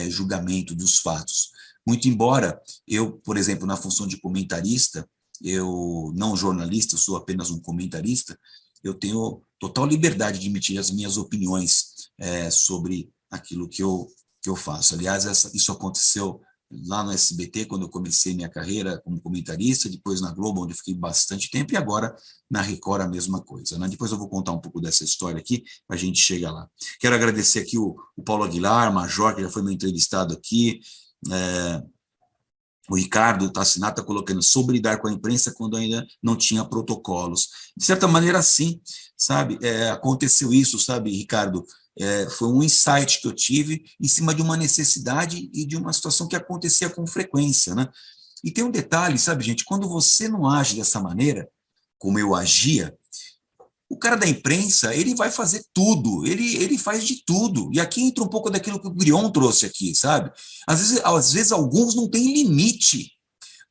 julgamento dos fatos. Muito embora eu, por exemplo, na função de comentarista, eu não jornalista, eu sou apenas um comentarista, eu tenho total liberdade de emitir as minhas opiniões sobre aquilo que eu faço. Aliás, isso aconteceu lá no SBT, quando eu comecei minha carreira como comentarista, depois na Globo, onde eu fiquei bastante tempo, e agora na Record a mesma coisa, né? Depois eu vou contar um pouco dessa história aqui, a gente chega lá. Quero agradecer aqui o Paulo Aguilar, Major, que já foi meu entrevistado aqui, o Ricardo Tassinato está colocando sobre lidar com a imprensa quando ainda não tinha protocolos. De certa maneira, sim, sabe? Aconteceu isso, sabe, Ricardo? Foi um insight que eu tive em cima de uma necessidade e de uma situação que acontecia com frequência, né? E tem um detalhe, sabe, gente? Quando você não age dessa maneira, como eu agia, o cara da imprensa, ele vai fazer tudo, ele faz de tudo. E aqui entra um pouco daquilo que o Grion trouxe aqui, sabe? Às vezes alguns não têm limite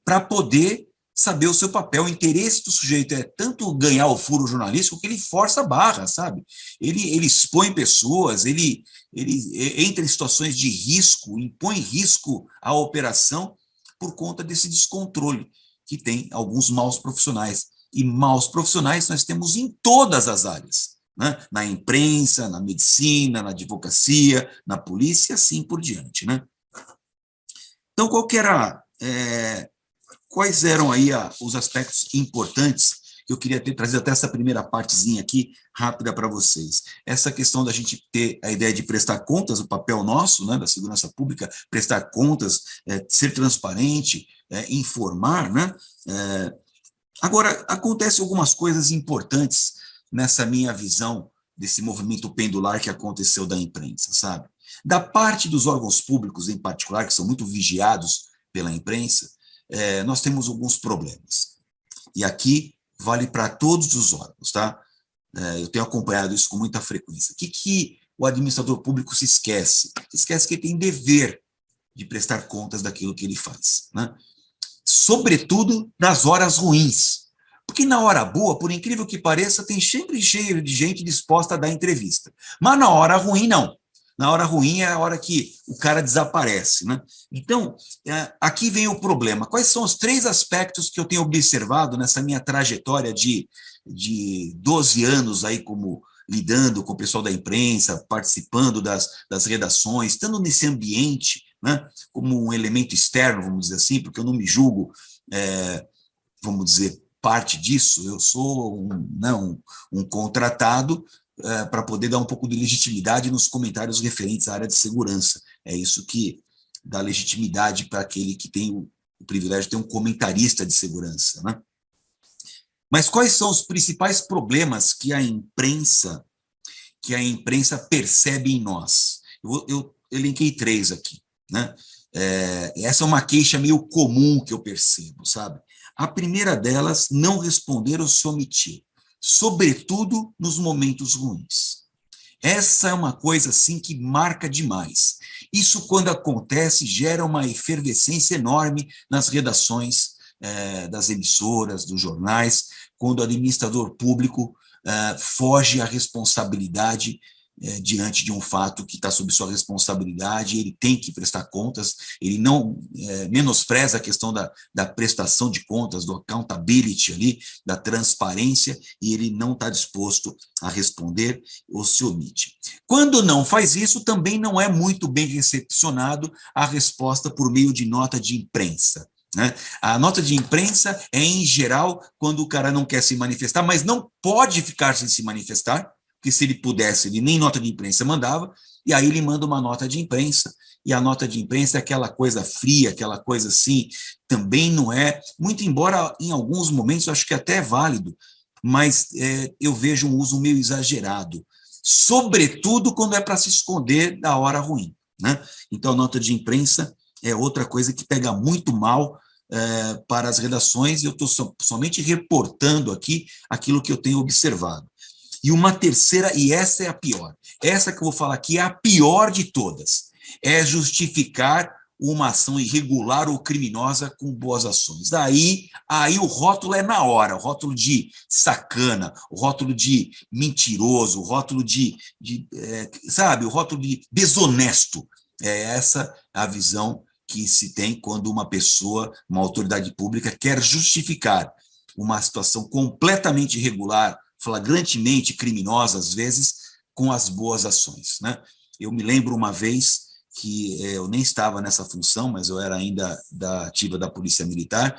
para poder saber o seu papel. O interesse do sujeito é tanto ganhar o furo jornalístico que ele força a barra, sabe? Ele expõe pessoas, ele entra em situações de risco, impõe risco à operação por conta desse descontrole que tem alguns maus profissionais. E maus profissionais nós temos em todas as áreas, né? Na imprensa, na medicina, na advocacia, na polícia e assim por diante, né? Então, quais eram aí os aspectos importantes que eu queria ter trazido até essa primeira partezinha aqui, rápida para vocês? Essa questão da gente ter a ideia de prestar contas, o papel nosso, né, da segurança pública, prestar contas, ser transparente, informar, né? Agora, acontecem algumas coisas importantes nessa minha visão desse movimento pendular que aconteceu da imprensa, sabe? Da parte dos órgãos públicos, em particular, que são muito vigiados pela imprensa, nós temos alguns problemas. E aqui vale para todos os órgãos, tá? Eu tenho acompanhado isso com muita frequência. O que o administrador público se esquece? Se esquece que ele tem dever de prestar contas daquilo que ele faz, né? Sobretudo nas horas ruins. Porque na hora boa, por incrível que pareça, tem sempre cheio de gente disposta a dar entrevista. Mas na hora ruim, não. Na hora ruim é a hora que o cara desaparece, né? Então, aqui vem o problema. Quais são os 3 aspectos que eu tenho observado nessa minha trajetória de 12 anos aí como lidando com o pessoal da imprensa, participando das redações, estando nesse ambiente, né, como um elemento externo, vamos dizer assim, porque eu não me julgo, vamos dizer, parte disso, eu sou um contratado para poder dar um pouco de legitimidade nos comentários referentes à área de segurança. É isso que dá legitimidade para aquele que tem o privilégio de ter um comentarista de segurança, né? Mas quais são os principais problemas que a imprensa percebe em nós? Eu elenquei 3 aqui, né? Essa é uma queixa meio comum que eu percebo, sabe? A primeira delas, não responder ou se omitir, sobretudo nos momentos ruins. Essa é uma coisa assim que marca demais. Isso, quando acontece, gera uma efervescência enorme nas redações das emissoras, dos jornais, quando o administrador público foge à responsabilidade diante de um fato que está sob sua responsabilidade, ele tem que prestar contas, ele não menospreza a questão da prestação de contas, do accountability ali, da transparência, e ele não está disposto a responder ou se omite. Quando não faz isso, também não é muito bem recepcionado a resposta por meio de nota de imprensa, né? A nota de imprensa é, em geral, quando o cara não quer se manifestar, mas não pode ficar sem se manifestar, porque se ele pudesse, ele nem nota de imprensa mandava, e aí ele manda uma nota de imprensa, e a nota de imprensa é aquela coisa fria, aquela coisa assim, também não é, muito embora em alguns momentos eu acho que até é válido, mas eu vejo um uso meio exagerado, sobretudo quando é para se esconder da hora ruim, né? Então a nota de imprensa é outra coisa que pega muito mal para as redações, e eu estou somente reportando aqui aquilo que eu tenho observado. E uma terceira, e essa é a pior, essa que eu vou falar aqui é a pior de todas, é justificar uma ação irregular ou criminosa com boas ações. Aí o rótulo é na hora, o rótulo de sacana, o rótulo de mentiroso, o rótulo sabe, o rótulo de desonesto. É essa a visão que se tem quando uma pessoa, uma autoridade pública, quer justificar uma situação completamente irregular, flagrantemente criminosa, às vezes, com as boas ações, né? Eu me lembro uma vez que eu nem estava nessa função, mas eu era ainda ativa da Polícia Militar,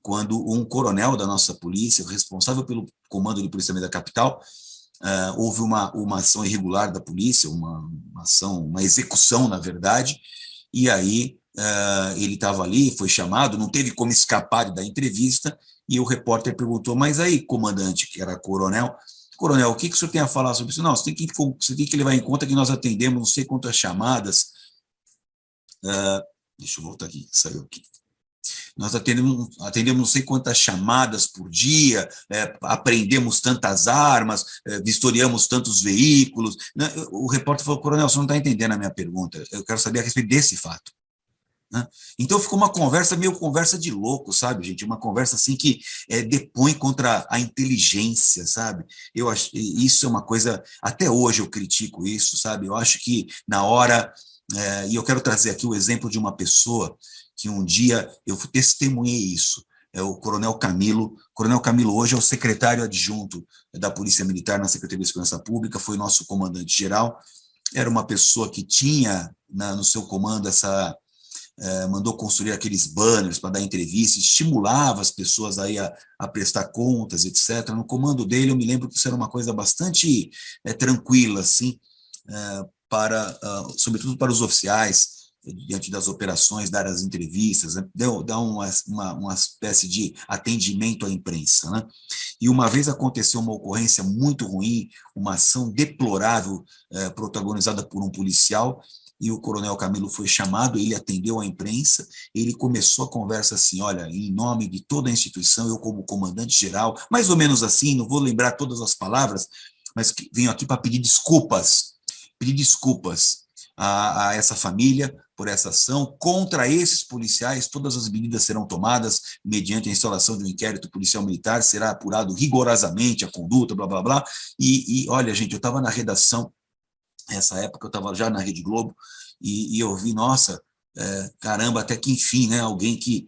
quando um coronel da nossa polícia, responsável pelo comando de policiamento da capital, houve uma ação irregular da polícia, uma execução, na verdade, e aí ele estava ali, foi chamado, não teve como escapar da entrevista, e o repórter perguntou, mas aí, comandante, que era coronel, o que o senhor tem a falar sobre isso? Não, você tem que levar em conta que nós atendemos não sei quantas chamadas, deixa eu voltar aqui, saiu aqui. Nós atendemos não sei quantas chamadas por dia, apreendemos tantas armas, vistoriamos tantos veículos. O repórter falou, coronel, você não está entendendo a minha pergunta, eu quero saber a respeito desse fato. Então ficou uma conversa meio conversa de louco, sabe, gente? Uma conversa assim que depõe contra a inteligência, sabe? Eu acho isso é uma coisa, até hoje eu critico isso, sabe? Eu acho que na hora, e eu quero trazer aqui o exemplo de uma pessoa que um dia eu testemunhei isso, é o Coronel Camilo. O Coronel Camilo hoje é o secretário adjunto da Polícia Militar na Secretaria de Segurança Pública, foi nosso comandante-geral, era uma pessoa que tinha no seu comando mandou construir aqueles banners para dar entrevista, estimulava as pessoas aí a prestar contas, etc. No comando dele, eu me lembro que isso era uma coisa bastante tranquila, assim, sobretudo para os oficiais, diante das operações, dar as entrevistas, né? Dar uma espécie de atendimento à imprensa, né? E uma vez aconteceu uma ocorrência muito ruim, uma ação deplorável protagonizada por um policial, e o coronel Camilo foi chamado, ele atendeu a imprensa, ele começou a conversa assim, olha, em nome de toda a instituição, eu como comandante-geral, mais ou menos assim, não vou lembrar todas as palavras, mas venho aqui para pedir desculpas a essa família por essa ação, contra esses policiais, todas as medidas serão tomadas mediante a instalação de um inquérito policial militar, será apurado rigorosamente a conduta, blá, blá, blá, e olha, gente, eu estava na redação Nessa época eu estava já na Rede Globo e eu vi, nossa, caramba, até que enfim, né? Alguém que,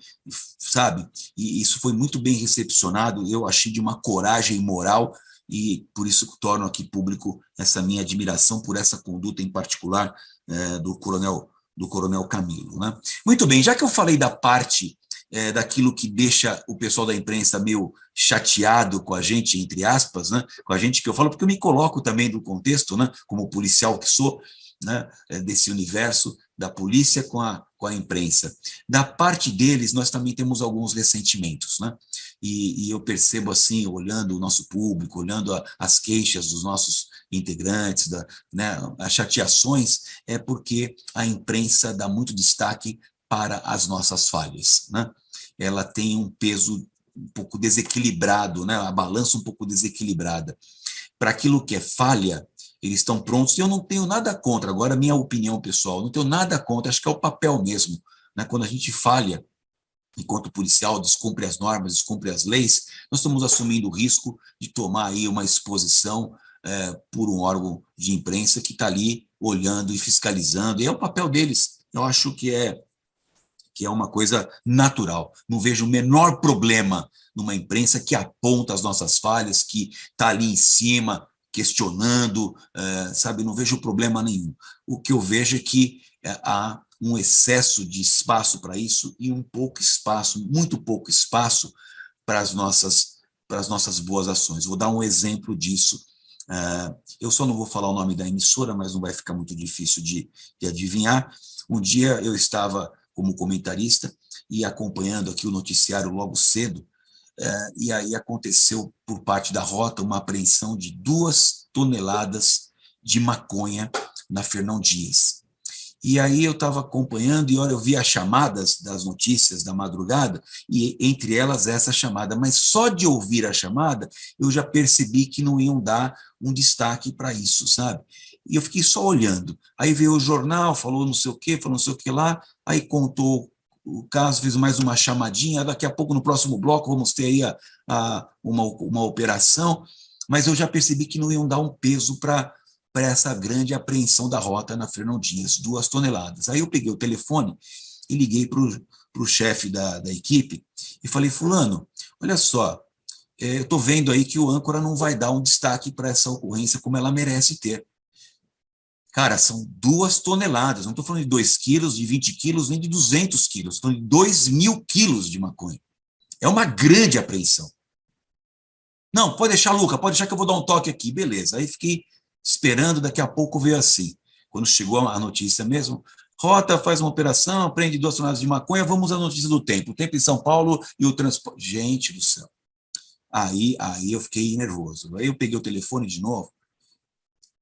sabe, e isso foi muito bem recepcionado, eu achei de uma coragem moral e por isso torno aqui público essa minha admiração por essa conduta em particular do Coronel Camilo, né? Muito bem, já que eu falei da parte daquilo que deixa o pessoal da imprensa meio chateado com a gente, entre aspas, né, com a gente que eu falo, porque eu me coloco também no contexto, né, como policial que sou, né, desse universo da polícia com a imprensa. Da parte deles, nós também temos alguns ressentimentos, né, e eu percebo assim, olhando o nosso público, olhando as queixas dos nossos integrantes, né, as chateações, é porque a imprensa dá muito destaque para as nossas falhas, né? Ela tem um peso um pouco desequilibrado, né? A balança um pouco desequilibrada. Para aquilo que é falha, eles estão prontos, e eu não tenho nada contra, agora minha opinião pessoal, não tenho nada contra, acho que é o papel mesmo, né? Quando a gente falha, enquanto policial, descumpre as normas, descumpre as leis, nós estamos assumindo o risco de tomar aí uma exposição por um órgão de imprensa que está ali olhando e fiscalizando, e é o papel deles. Eu acho que é uma coisa natural. Não vejo o menor problema numa imprensa que aponta as nossas falhas, que está ali em cima, questionando, sabe? Não vejo problema nenhum. O que eu vejo é que há um excesso de espaço para isso e um pouco espaço, muito pouco espaço para as nossas boas ações. Vou dar um exemplo disso. Eu só não vou falar o nome da emissora, mas não vai ficar muito difícil de adivinhar. Um dia eu estava como comentarista e acompanhando aqui o noticiário logo cedo, e aí aconteceu por parte da Rota uma apreensão de 2 toneladas de maconha na Fernão Dias. E aí eu estava acompanhando e, olha, eu vi as chamadas das notícias da madrugada, e entre elas essa chamada, mas só de ouvir a chamada, eu já percebi que não iam dar um destaque para isso, sabe? E eu fiquei só olhando. Aí veio o jornal, falou não sei o quê, falou não sei o que lá, aí contou o caso, fez mais uma chamadinha, daqui a pouco no próximo bloco vamos ter aí uma operação, mas eu já percebi que não iam dar um peso para essa grande apreensão da Rota na Fernão Dias, 2 toneladas. Aí eu peguei o telefone e liguei para o chefe da equipe e falei, fulano, olha só, eu estou vendo aí que o âncora não vai dar um destaque para essa ocorrência como ela merece ter. Cara, são 2 toneladas, não estou falando de 2 quilos, de 20 quilos, nem de 200 quilos, estou falando de 2.000 quilos de maconha. É uma grande apreensão. Não, pode deixar, Luca, pode deixar que eu vou dar um toque aqui. Beleza, aí fiquei esperando, daqui a pouco veio assim. Quando chegou a notícia mesmo, Rota faz uma operação, prende 2 toneladas de maconha, vamos à notícia do tempo. O tempo em São Paulo e o transporte. Gente do céu. Aí eu fiquei nervoso. Aí eu peguei o telefone de novo,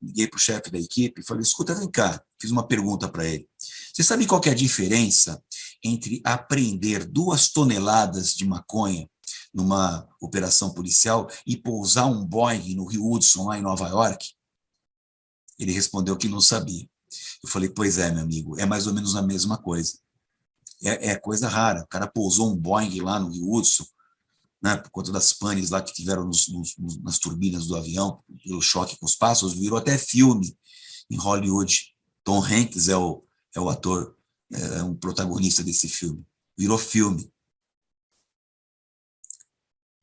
liguei para o chefe da equipe e falei, escuta, vem cá, fiz uma pergunta para ele. Você sabe qual que é a diferença entre apreender 2 toneladas de maconha numa operação policial e pousar um Boeing no Rio Hudson, lá em Nova York? Ele respondeu que não sabia. Eu falei, pois é, meu amigo, é mais ou menos a mesma coisa. É coisa rara. O cara pousou um Boeing lá no Rio Hudson, né, por conta das panes lá que tiveram nas turbinas do avião, pelo choque com os pássaros, virou até filme em Hollywood. Tom Hanks é o ator, é um protagonista desse filme. Virou filme.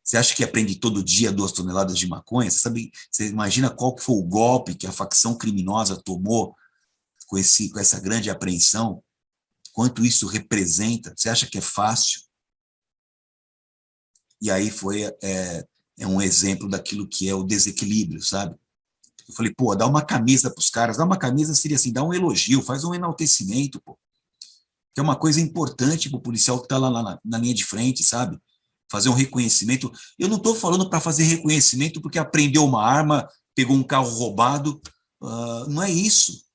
Você acha que aprende todo dia 2 toneladas de maconha? Você imagina qual que foi o golpe que a facção criminosa tomou com essa grande apreensão? Quanto isso representa? Você acha que é fácil? E aí é um exemplo daquilo que é o desequilíbrio, sabe? Eu falei, pô, dá uma camisa para os caras, dá uma camisa seria assim, dá um elogio, faz um enaltecimento, pô. Que é uma coisa importante para o policial que está lá na linha de frente, sabe? Fazer um reconhecimento. Eu não estou falando para fazer reconhecimento porque aprendeu uma arma, pegou um carro roubado. Não é isso.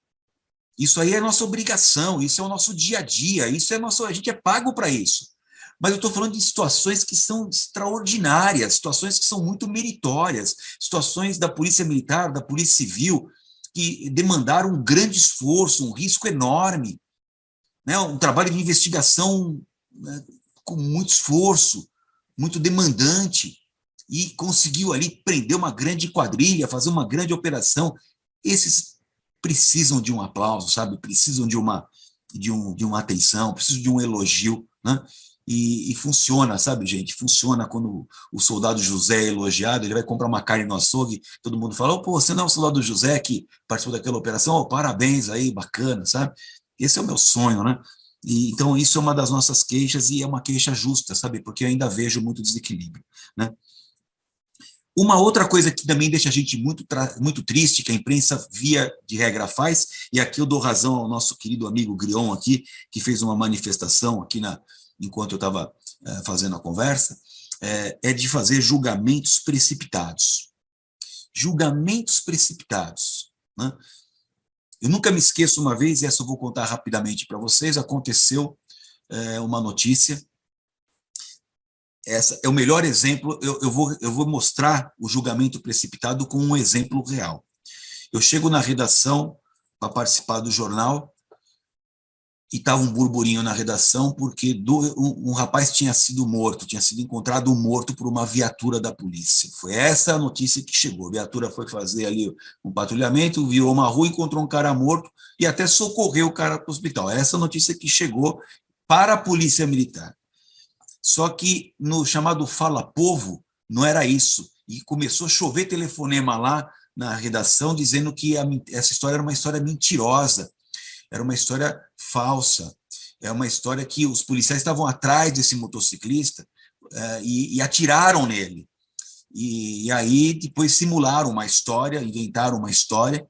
Isso aí é nossa obrigação, isso é o nosso dia a dia, a gente é pago para isso. Mas eu estou falando de situações que são extraordinárias, situações que são muito meritórias, situações da Polícia Militar, da Polícia Civil, que demandaram um grande esforço, um risco enorme, né? Um trabalho de investigação, né, com muito esforço, muito demandante, e conseguiu ali prender uma grande quadrilha, fazer uma grande operação. Esses precisam de um aplauso, sabe? Precisam de uma atenção, precisam de um elogio, né? E funciona, sabe, gente? Funciona quando o soldado José é elogiado, ele vai comprar uma carne no açougue, todo mundo fala, pô, você não é o soldado José que participou daquela operação? Oh, parabéns aí, bacana, sabe? Esse é o meu sonho, né? E, então, isso é uma das nossas queixas e é uma queixa justa, sabe? Porque eu ainda vejo muito desequilíbrio, né? Uma outra coisa que também deixa a gente muito triste, que a imprensa, via de regra, faz, e aqui eu dou razão ao nosso querido amigo Grion aqui, que fez uma manifestação aqui enquanto eu estava fazendo a conversa, é de fazer julgamentos precipitados. Julgamentos precipitados, né? Eu nunca me esqueço uma vez, e essa eu vou contar rapidamente para vocês, aconteceu uma notícia. Essa é o melhor exemplo. Eu vou mostrar o julgamento precipitado com um exemplo real. Eu chego na redação para participar do jornal e estava um burburinho na redação porque um rapaz tinha sido morto, tinha sido encontrado morto por uma viatura da polícia. Foi essa a notícia que chegou. A viatura foi fazer ali um patrulhamento, viu uma rua, encontrou um cara morto e até socorreu o cara para o hospital. Essa é a notícia que chegou para a polícia militar. Só que no chamado Fala Povo não era isso. E começou a chover telefonema lá na redação dizendo que essa história era uma história mentirosa, era uma história falsa, é uma história que os policiais estavam atrás desse motociclista e atiraram nele. E aí depois simularam uma história, inventaram uma história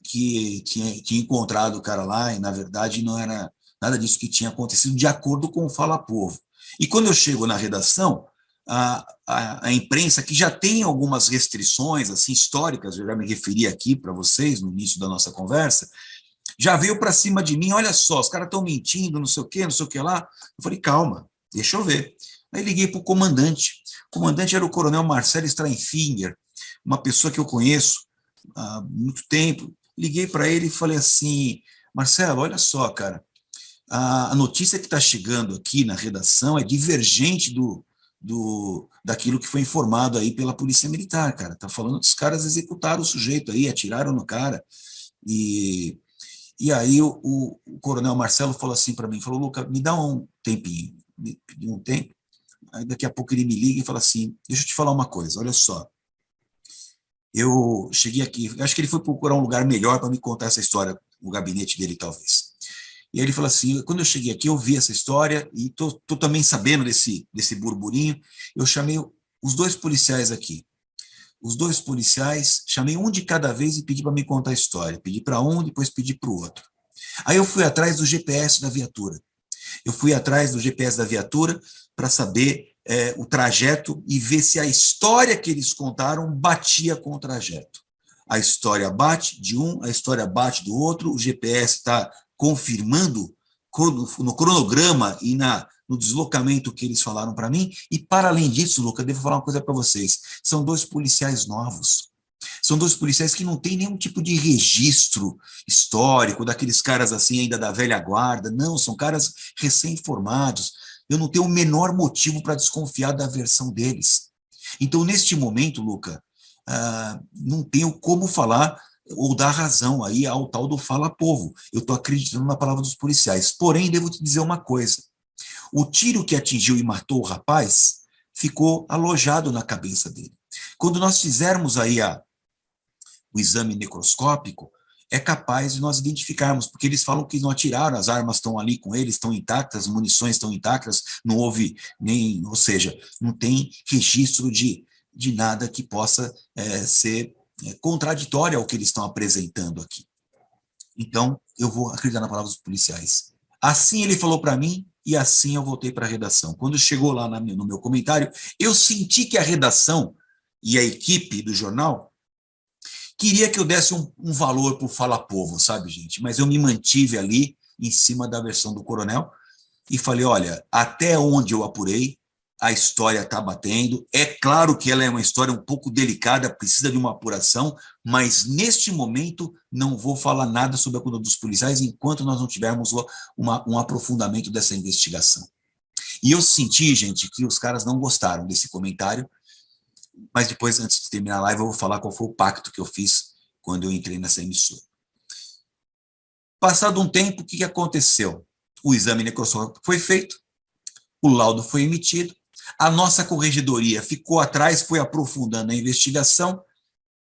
que tinha encontrado o cara lá e, na verdade, não era nada disso que tinha acontecido, de acordo com o Fala Povo. E quando eu chego na redação, a imprensa, que já tem algumas restrições assim históricas, eu já me referi aqui para vocês no início da nossa conversa, já veio para cima de mim, olha só, os caras estão mentindo, não sei o que lá. Eu falei, calma, deixa eu ver. Aí liguei para o comandante. O comandante era o coronel Marcelo Steinfinger, uma pessoa que eu conheço há muito tempo. Liguei para ele e falei assim, Marcelo, olha só, cara, a notícia que está chegando aqui na redação é divergente daquilo que foi informado aí pela Polícia Militar, cara. Está falando que os caras executaram o sujeito aí, atiraram no cara. E aí o coronel Marcelo falou assim para mim, falou, Luca, me dá um tempinho, me pediu um tempo. Aí daqui a pouco ele me liga e fala assim, deixa eu te falar uma coisa, olha só. Eu cheguei aqui, acho que ele foi procurar um lugar melhor para me contar essa história, o gabinete dele talvez. E aí ele falou assim, quando eu cheguei aqui, eu vi essa história e tô também sabendo desse burburinho, eu chamei os dois policiais aqui. Os dois policiais, chamei um de cada vez e pedi para me contar a história. Pedi para um, depois pedi para o outro. Aí eu fui atrás do GPS da viatura. Eu fui atrás do GPS da viatura para saber o trajeto e ver se a história que eles contaram batia com o trajeto. A história bate de um, a história bate do outro, o GPS está confirmando no cronograma e no deslocamento que eles falaram para mim, e para além disso, Luca, eu devo falar uma coisa para vocês, são dois policiais novos, são dois policiais que não têm nenhum tipo de registro histórico, daqueles caras assim ainda da velha guarda, não, são caras recém-formados, eu não tenho o menor motivo para desconfiar da versão deles. Então, neste momento, Luca, não tenho como falar ou dar razão aí ao tal do Fala Povo. Eu estou acreditando na palavra dos policiais. Porém, devo te dizer uma coisa. O tiro que atingiu e matou o rapaz ficou alojado na cabeça dele. Quando nós fizermos aí o exame necroscópico, é capaz de nós identificarmos, porque eles falam que não atiraram, as armas estão ali com eles, estão intactas, as munições estão intactas, não houve nem, ou seja, não tem registro de nada que possa ser contraditório ao que eles estão apresentando aqui. Então, eu vou acreditar na palavra dos policiais. Assim ele falou para mim, e assim eu voltei para a redação. Quando chegou lá no meu comentário, eu senti que a redação e a equipe do jornal queria que eu desse um valor para o Fala Povo, sabe, gente? Mas eu me mantive ali, em cima da versão do coronel, e falei, olha, até onde eu apurei, a história está batendo. É claro que ela é uma história um pouco delicada, precisa de uma apuração, mas neste momento não vou falar nada sobre a conduta dos policiais enquanto nós não tivermos um aprofundamento dessa investigação. E eu senti, gente, que os caras não gostaram desse comentário, mas depois, antes de terminar a live, eu vou falar qual foi o pacto que eu fiz quando eu entrei nessa emissora. Passado um tempo, o que aconteceu? O exame necroscópico foi feito, o laudo foi emitido, a nossa corregedoria ficou atrás, foi aprofundando a investigação,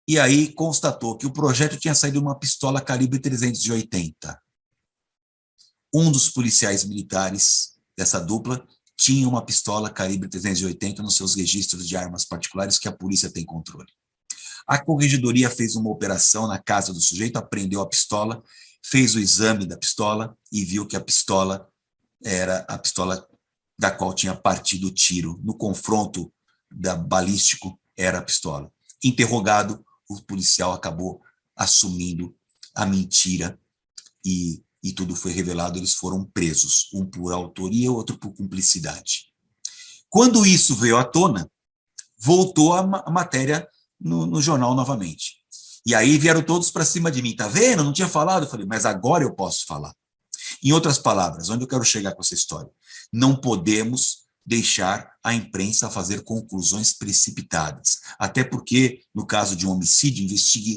e aí constatou que o projeto tinha saído de uma pistola calibre 380. Um dos policiais militares dessa dupla tinha uma pistola calibre 380 nos seus registros de armas particulares que a polícia tem controle. A corregedoria fez uma operação na casa do sujeito, apreendeu a pistola, fez o exame da pistola e viu que a pistola era a pistola da qual tinha partido o tiro. No confronto balístico, era a pistola. Interrogado, o policial acabou assumindo a mentira e tudo foi revelado, eles foram presos, um por autoria e outro por cumplicidade. Quando isso veio à tona, voltou a matéria no jornal novamente. E aí vieram todos para cima de mim, tá vendo? Não tinha falado? Eu falei, mas agora eu posso falar. Em outras palavras, onde eu quero chegar com essa história? Não podemos deixar a imprensa fazer conclusões precipitadas. Até porque, no caso de um homicídio,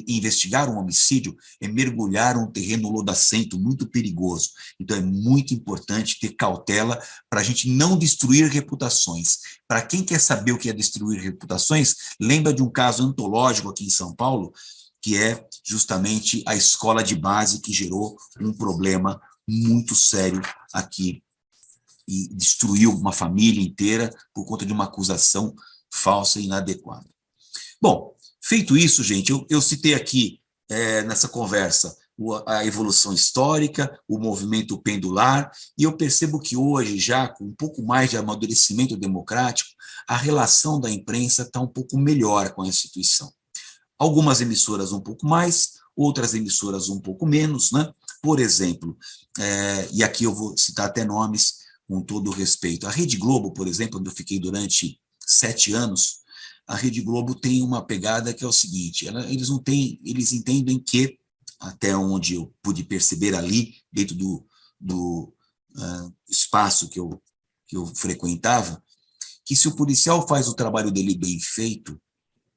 investigar um homicídio é mergulhar um terreno lodacento muito perigoso. Então, é muito importante ter cautela para a gente não destruir reputações. Para quem quer saber o que é destruir reputações, lembra de um caso antológico aqui em São Paulo, que é justamente a escola de base que gerou um problema muito sério aqui e destruiu uma família inteira por conta de uma acusação falsa e inadequada. Bom, feito isso, gente, eu citei aqui nessa conversa a evolução histórica, o movimento pendular, e eu percebo que hoje, já com um pouco mais de amadurecimento democrático, a relação da imprensa está um pouco melhor com a instituição. Algumas emissoras um pouco mais, outras emissoras um pouco menos, né? Por exemplo, e aqui eu vou citar até nomes com todo o respeito. A Rede Globo, por exemplo, onde eu fiquei durante 7 anos, a Rede Globo tem uma pegada que é o seguinte, eles entendem que, até onde eu pude perceber ali, dentro do espaço que eu frequentava, que se o policial faz o trabalho dele bem feito,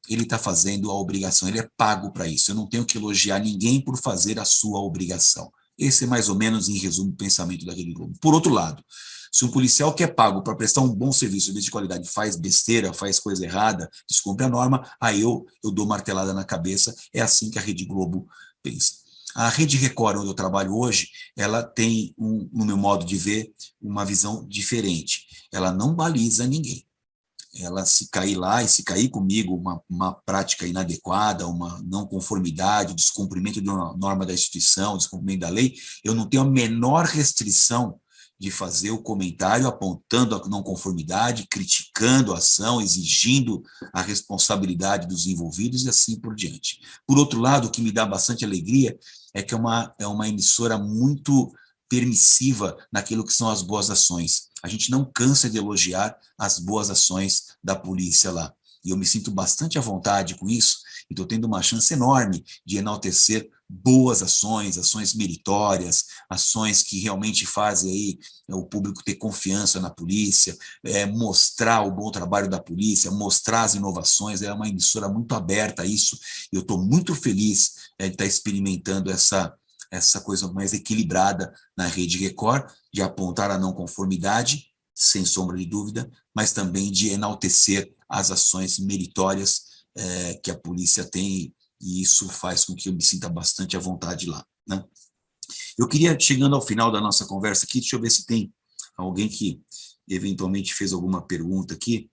ele está fazendo a obrigação, ele é pago para isso. Eu não tenho que elogiar ninguém por fazer a sua obrigação. Esse é mais ou menos, em resumo, o pensamento da Rede Globo. Por outro lado, se um policial que é pago para prestar um bom serviço de qualidade faz besteira, faz coisa errada, descumpre a norma, aí eu dou martelada na cabeça. É assim que a Rede Globo pensa. A Rede Record, onde eu trabalho hoje, ela tem, no meu modo de ver, uma visão diferente. Ela não baliza ninguém. Ela, se cair lá e se cair comigo uma prática inadequada, uma não conformidade, descumprimento de uma norma da instituição, descumprimento da lei, eu não tenho a menor restrição de fazer o comentário apontando a não conformidade, criticando a ação, exigindo a responsabilidade dos envolvidos e assim por diante. Por outro lado, o que me dá bastante alegria é que é uma emissora muito permissiva naquilo que são as boas ações. A gente não cansa de elogiar as boas ações da polícia lá. E eu me sinto bastante à vontade com isso, e estou tendo uma chance enorme de enaltecer boas ações, ações meritórias, ações que realmente fazem aí o público ter confiança na polícia, mostrar o bom trabalho da polícia, mostrar as inovações. É uma emissora muito aberta a isso, e eu estou muito feliz de estar experimentando essa coisa mais equilibrada na Rede Record, de apontar a não conformidade, sem sombra de dúvida, mas também de enaltecer as ações meritórias que a polícia tem, e isso faz com que eu me sinta bastante à vontade lá, né? Eu queria, chegando ao final da nossa conversa aqui, deixa eu ver se tem alguém que eventualmente fez alguma pergunta aqui,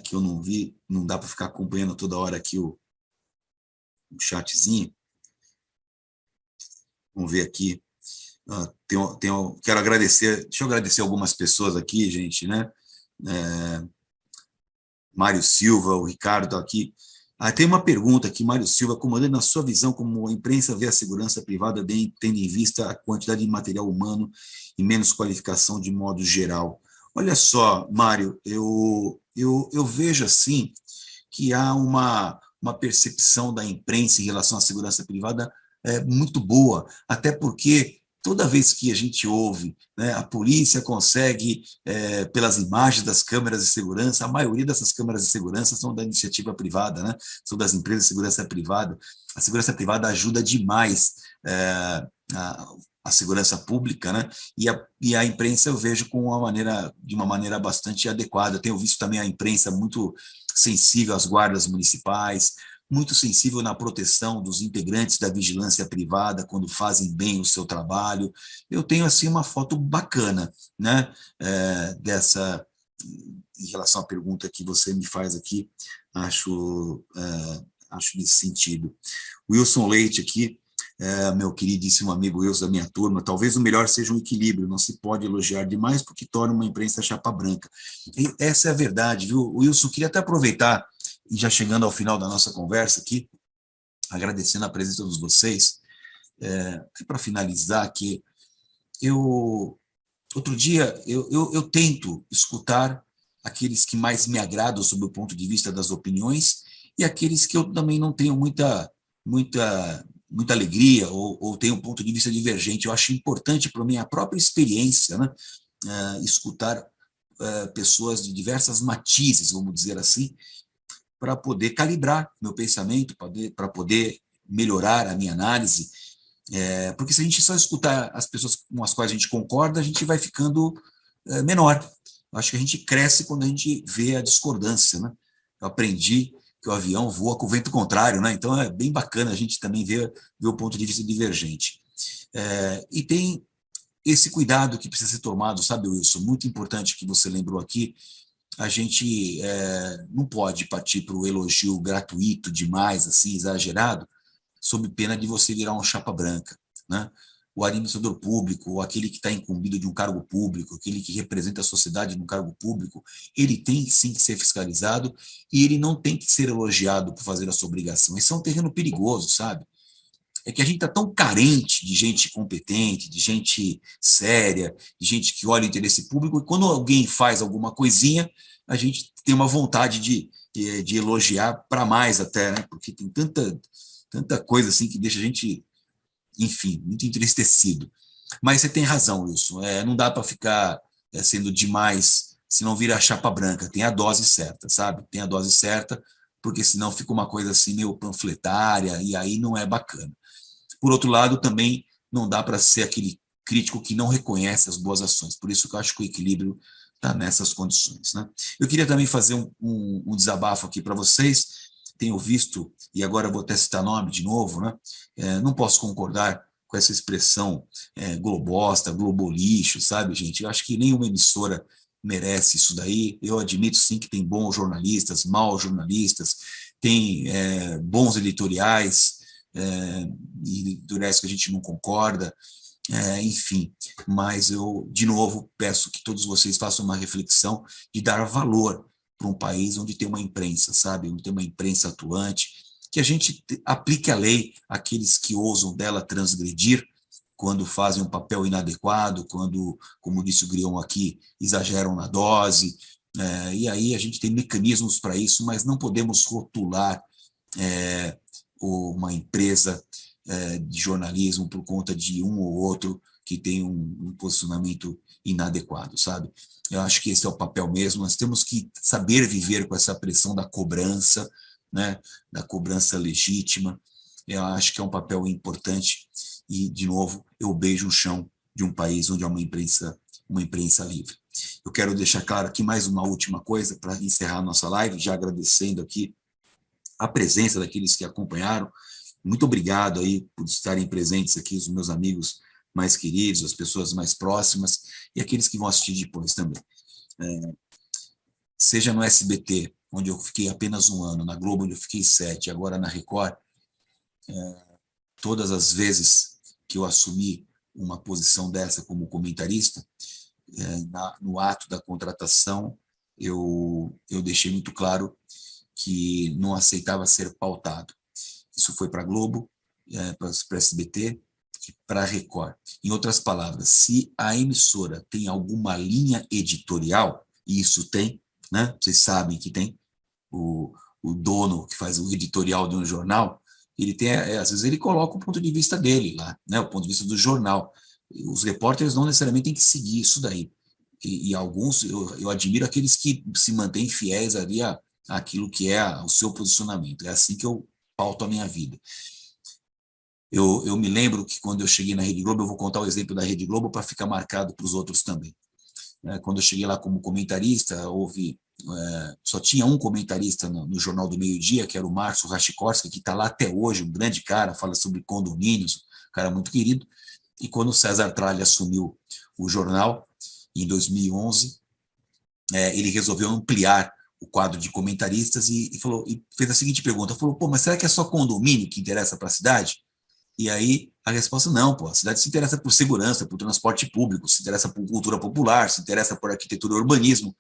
que eu não vi, não dá para ficar acompanhando toda hora aqui o chatzinho. Vamos ver aqui. Quero agradecer, deixa eu agradecer algumas pessoas aqui, gente, né? Mário Silva, o Ricardo está aqui. Tem uma pergunta aqui, Mário Silva, comandante, na sua visão, como a imprensa vê a segurança privada, tendo em vista a quantidade de material humano e menos qualificação de modo geral? Olha só, Mário, eu vejo assim que há uma percepção da imprensa em relação à segurança privada muito boa, até porque toda vez que a gente ouve, né, a polícia consegue, pelas imagens das câmeras de segurança, a maioria dessas câmeras de segurança são da iniciativa privada, né, são das empresas de segurança privada. A segurança privada ajuda demais a segurança pública, né? E a imprensa eu vejo de uma maneira bastante adequada. Eu tenho visto também a imprensa muito sensível às guardas municipais, muito sensível na proteção dos integrantes da vigilância privada quando fazem bem o seu trabalho. Eu tenho assim uma foto bacana, né? Dessa, em relação à pergunta que você me faz aqui, acho nesse sentido. Wilson Leite aqui, meu queridíssimo amigo Wilson da minha turma, talvez o melhor seja um equilíbrio, não se pode elogiar demais porque torna uma imprensa chapa branca. E essa é a verdade, viu? Wilson, queria até aproveitar, e já chegando ao final da nossa conversa aqui, agradecendo a presença de todos vocês, para finalizar, que outro dia eu tento escutar aqueles que mais me agradam sob o ponto de vista das opiniões e aqueles que eu também não tenho muita alegria ou tenho um ponto de vista divergente. Eu acho importante para mim a própria experiência, né, escutar pessoas de diversas matizes, vamos dizer assim, para poder calibrar meu pensamento, para poder melhorar a minha análise, porque se a gente só escutar as pessoas com as quais a gente concorda, a gente vai ficando menor. Eu acho que a gente cresce quando a gente vê a discordância, né? Eu aprendi que o avião voa com o vento contrário, né? Então é bem bacana a gente também ver o ponto de vista divergente. E tem esse cuidado que precisa ser tomado, sabe, Wilson? Muito importante que você lembrou aqui. A gente não pode partir para o elogio gratuito demais, assim, exagerado, sob pena de você virar uma chapa branca, né? O administrador público, ou aquele que está incumbido de um cargo público, aquele que representa a sociedade num cargo público, ele tem sim que ser fiscalizado e ele não tem que ser elogiado por fazer a sua obrigação. Isso é um terreno perigoso, sabe? É que a gente está tão carente de gente competente, de gente séria, de gente que olha o interesse público, e quando alguém faz alguma coisinha, a gente tem uma vontade de elogiar para mais até, né? Porque tem tanta coisa assim que deixa a gente, enfim, muito entristecido. Mas você tem razão, Wilson, não dá para ficar sendo demais, senão vira chapa branca, tem a dose certa, sabe? Tem a dose certa, porque senão fica uma coisa assim meio panfletária, e aí não é bacana. Por outro lado, também não dá para ser aquele crítico que não reconhece as boas ações. Por isso que eu acho que o equilíbrio está nessas condições, né? Eu queria também fazer um desabafo aqui para vocês. Tenho visto, e agora vou até citar nome de novo, né? Não posso concordar com essa expressão globosta, globolixo, sabe, gente? Eu acho que nenhuma emissora merece isso daí. Eu admito, sim, que tem bons jornalistas, maus jornalistas, tem bons editoriais, e do resto que a gente não concorda, enfim, mas eu, de novo, peço que todos vocês façam uma reflexão de dar valor para um país onde tem uma imprensa, sabe, onde tem uma imprensa atuante, que a gente aplique a lei àqueles que ousam dela transgredir, quando fazem um papel inadequado, quando, como disse o Grião aqui, exageram na dose, e aí a gente tem mecanismos para isso, mas não podemos rotular uma empresa de jornalismo por conta de um ou outro que tem um posicionamento inadequado, sabe? Eu acho que esse é o papel mesmo. Nós temos que saber viver com essa pressão da cobrança, né? Da cobrança legítima. Eu acho que é um papel importante e, de novo, eu beijo o chão de um país onde há uma imprensa livre. Eu quero deixar claro aqui mais uma última coisa para encerrar a nossa live, já agradecendo aqui a presença daqueles que acompanharam. Muito obrigado aí por estarem presentes aqui, os meus amigos mais queridos, as pessoas mais próximas e aqueles que vão assistir depois também. Seja no SBT, onde eu fiquei apenas 1 ano, na Globo, onde eu fiquei 7, agora na Record, todas as vezes que eu assumi uma posição dessa como comentarista, no ato da contratação, eu deixei muito claro que não aceitava ser pautado. Isso foi para a Globo, para a SBT e para a Record. Em outras palavras, se a emissora tem alguma linha editorial, e isso tem, né? Vocês sabem que tem, o dono que faz o editorial de um jornal, ele tem, às vezes ele coloca o ponto de vista dele lá, né? O ponto de vista do jornal. Os repórteres não necessariamente têm que seguir isso daí. E alguns, eu admiro aqueles que se mantêm fiéis ali àquilo que é o seu posicionamento. É assim que eu pauto a minha vida. Eu me lembro que quando eu cheguei na Rede Globo, eu vou contar o exemplo da Rede Globo para ficar marcado para os outros também. Quando eu cheguei lá como comentarista, só tinha um comentarista no Jornal do Meio-Dia, que era o Márcio Rachikorski, que está lá até hoje, um grande cara, fala sobre condomínios, um cara muito querido. E quando o César Tralli assumiu o jornal, em 2011, ele resolveu ampliar o quadro de comentaristas e fez a seguinte pergunta, falou, mas será que é só condomínio que interessa para a cidade? E aí a resposta, não, a cidade se interessa por segurança, por transporte público, se interessa por cultura popular, se interessa por arquitetura e urbanismo.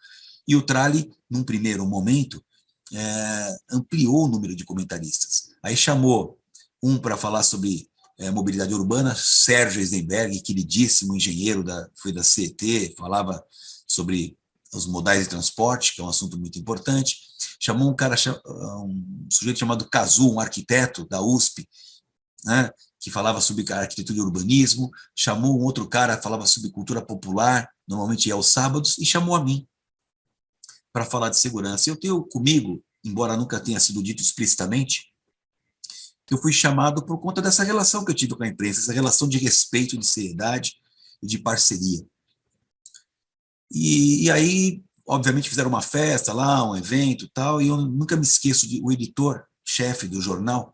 E o Tralli, num primeiro momento, ampliou o número de comentaristas. Aí chamou um para falar sobre mobilidade urbana, Sérgio Eisenberg, queridíssimo engenheiro, foi da CET, falava sobre os modais de transporte, que é um assunto muito importante. Chamou um sujeito chamado Cazu, um arquiteto da USP, né, que falava sobre arquitetura e urbanismo, chamou um outro cara, falava sobre cultura popular, normalmente aos sábados, e chamou a mim para falar de segurança. Eu tenho comigo, embora nunca tenha sido dito explicitamente, que eu fui chamado por conta dessa relação que eu tive com a imprensa, essa relação de respeito, de seriedade e de parceria. E aí, obviamente, fizeram uma festa lá, um evento e tal, e eu nunca me esqueço o editor-chefe do jornal,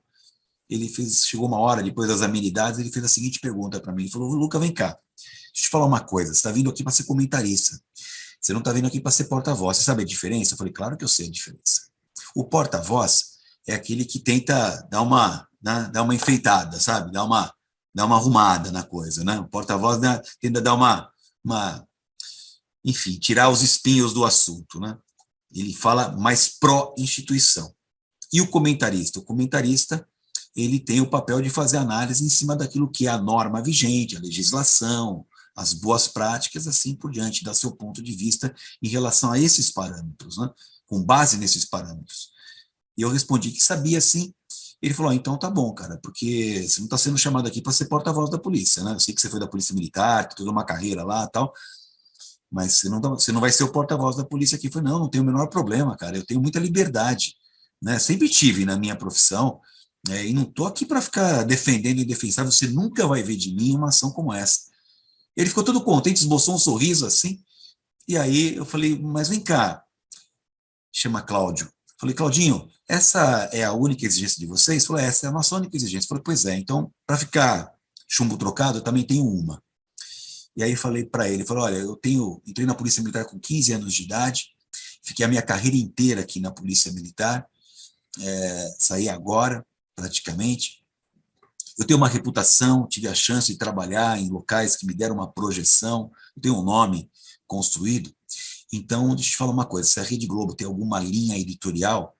chegou uma hora depois das amenidades, ele fez a seguinte pergunta para mim, ele falou, Luca, vem cá, deixa eu te falar uma coisa, você está vindo aqui para ser comentarista, você não está vindo aqui para ser porta-voz, você sabe a diferença? Eu falei, claro que eu sei a diferença. O porta-voz é aquele que tenta dar uma enfeitada, sabe? Dar uma arrumada na coisa, né? O porta-voz tenta dar enfim, tirar os espinhos do assunto, né? Ele fala mais pró-instituição. E o comentarista? O comentarista, ele tem o papel de fazer análise em cima daquilo que é a norma vigente, a legislação, as boas práticas, assim por diante, dar seu ponto de vista em relação a esses parâmetros, né? Com base nesses parâmetros. E eu respondi que sabia, sim. Ele falou, então tá bom, cara, porque você não está sendo chamado aqui para ser porta-voz da polícia, né? Eu sei que você foi da Polícia Militar, tem toda uma carreira lá e tal, mas você não vai ser o porta-voz da polícia aqui. Eu falei, não tem o menor problema, cara, eu tenho muita liberdade, né? Sempre tive na minha profissão, e não estou aqui para ficar defendendo o indefensável, você nunca vai ver de mim uma ação como essa. Ele ficou todo contente, esboçou um sorriso assim, e aí eu falei, mas vem cá, chama Cláudio. Falei, Claudinho, essa é a única exigência de vocês? Falei, essa é a nossa única exigência. Falei, pois é, então, para ficar chumbo trocado, eu também tenho uma. E aí falei para ele, falei, olha, entrei na Polícia Militar com 15 anos de idade, fiquei a minha carreira inteira aqui na Polícia Militar, saí agora, praticamente. Eu tenho uma reputação, tive a chance de trabalhar em locais que me deram uma projeção, eu tenho um nome construído. Então, deixa eu te falar uma coisa, se a Rede Globo tem alguma linha editorial,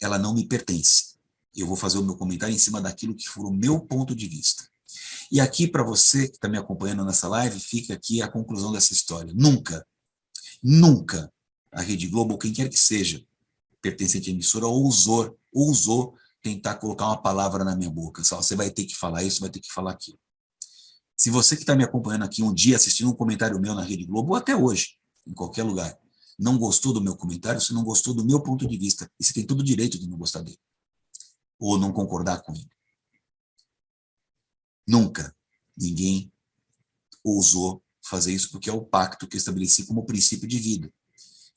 ela não me pertence. Eu vou fazer o meu comentário em cima daquilo que for o meu ponto de vista. E aqui, para você que está me acompanhando nessa live, fica aqui a conclusão dessa história. Nunca a Rede Globo, ou quem quer que seja, pertencente à emissora, ousou tentar colocar uma palavra na minha boca. Só, você vai ter que falar isso, vai ter que falar aquilo. Se você que está me acompanhando aqui um dia, assistindo um comentário meu na Rede Globo, ou até hoje, em qualquer lugar, não gostou do meu comentário, você não gostou do meu ponto de vista, e você tem todo o direito de não gostar dele, ou não concordar com ele. Nunca ninguém ousou fazer isso, porque é o pacto que eu estabeleci como princípio de vida.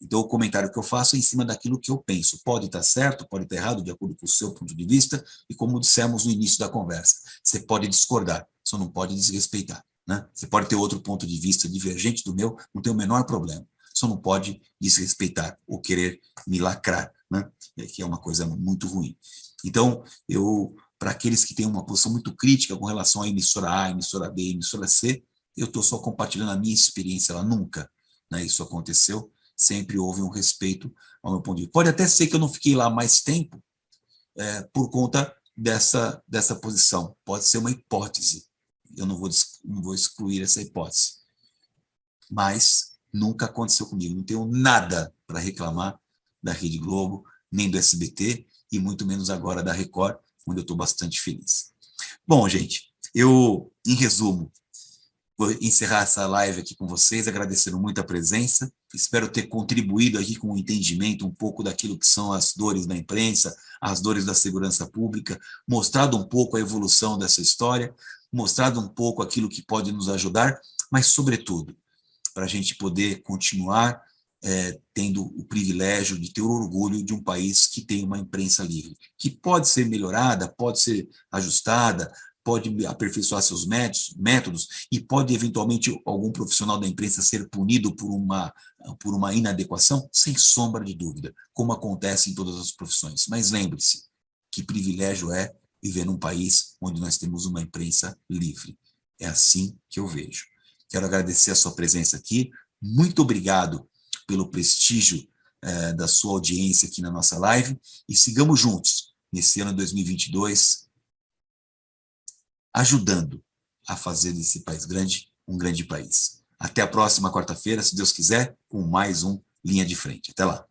Então, o comentário que eu faço é em cima daquilo que eu penso. Pode estar certo, pode estar errado, de acordo com o seu ponto de vista, e como dissemos no início da conversa, você pode discordar, só não pode desrespeitar, né? Você pode ter outro ponto de vista divergente do meu, não tem o menor problema, só não pode desrespeitar ou querer me lacrar, né? Que é uma coisa muito ruim. Então, para aqueles que têm uma posição muito crítica com relação à emissora A, emissora B, emissora C, eu estou só compartilhando a minha experiência lá, nunca, né, isso aconteceu. Sempre houve um respeito ao meu ponto de vista. Pode até ser que eu não fiquei lá mais tempo por conta dessa posição. Pode ser uma hipótese. Eu não vou excluir essa hipótese. Mas nunca aconteceu comigo. Não tenho nada para reclamar da Rede Globo, nem do SBT, e muito menos agora da Record, onde eu estou bastante feliz. Bom, gente, em resumo, Vou encerrar essa live aqui com vocês, agradecendo muito a presença. Espero ter contribuído aqui com o entendimento um pouco daquilo que são as dores da imprensa, as dores da segurança pública, mostrado um pouco a evolução dessa história, mostrado um pouco aquilo que pode nos ajudar, mas, sobretudo, para a gente poder continuar tendo o privilégio de ter o orgulho de um país que tem uma imprensa livre, que pode ser melhorada, pode ser ajustada, pode aperfeiçoar seus métodos e pode, eventualmente, algum profissional da imprensa ser punido por uma inadequação, sem sombra de dúvida, como acontece em todas as profissões. Mas lembre-se, que privilégio é viver num país onde nós temos uma imprensa livre. É assim que eu vejo. Quero agradecer a sua presença aqui. Muito obrigado pelo prestígio da sua audiência aqui na nossa live e sigamos juntos nesse ano de 2022, ajudando a fazer desse país grande um grande país. Até a próxima quarta-feira, se Deus quiser, com mais um Linha de Frente. Até lá.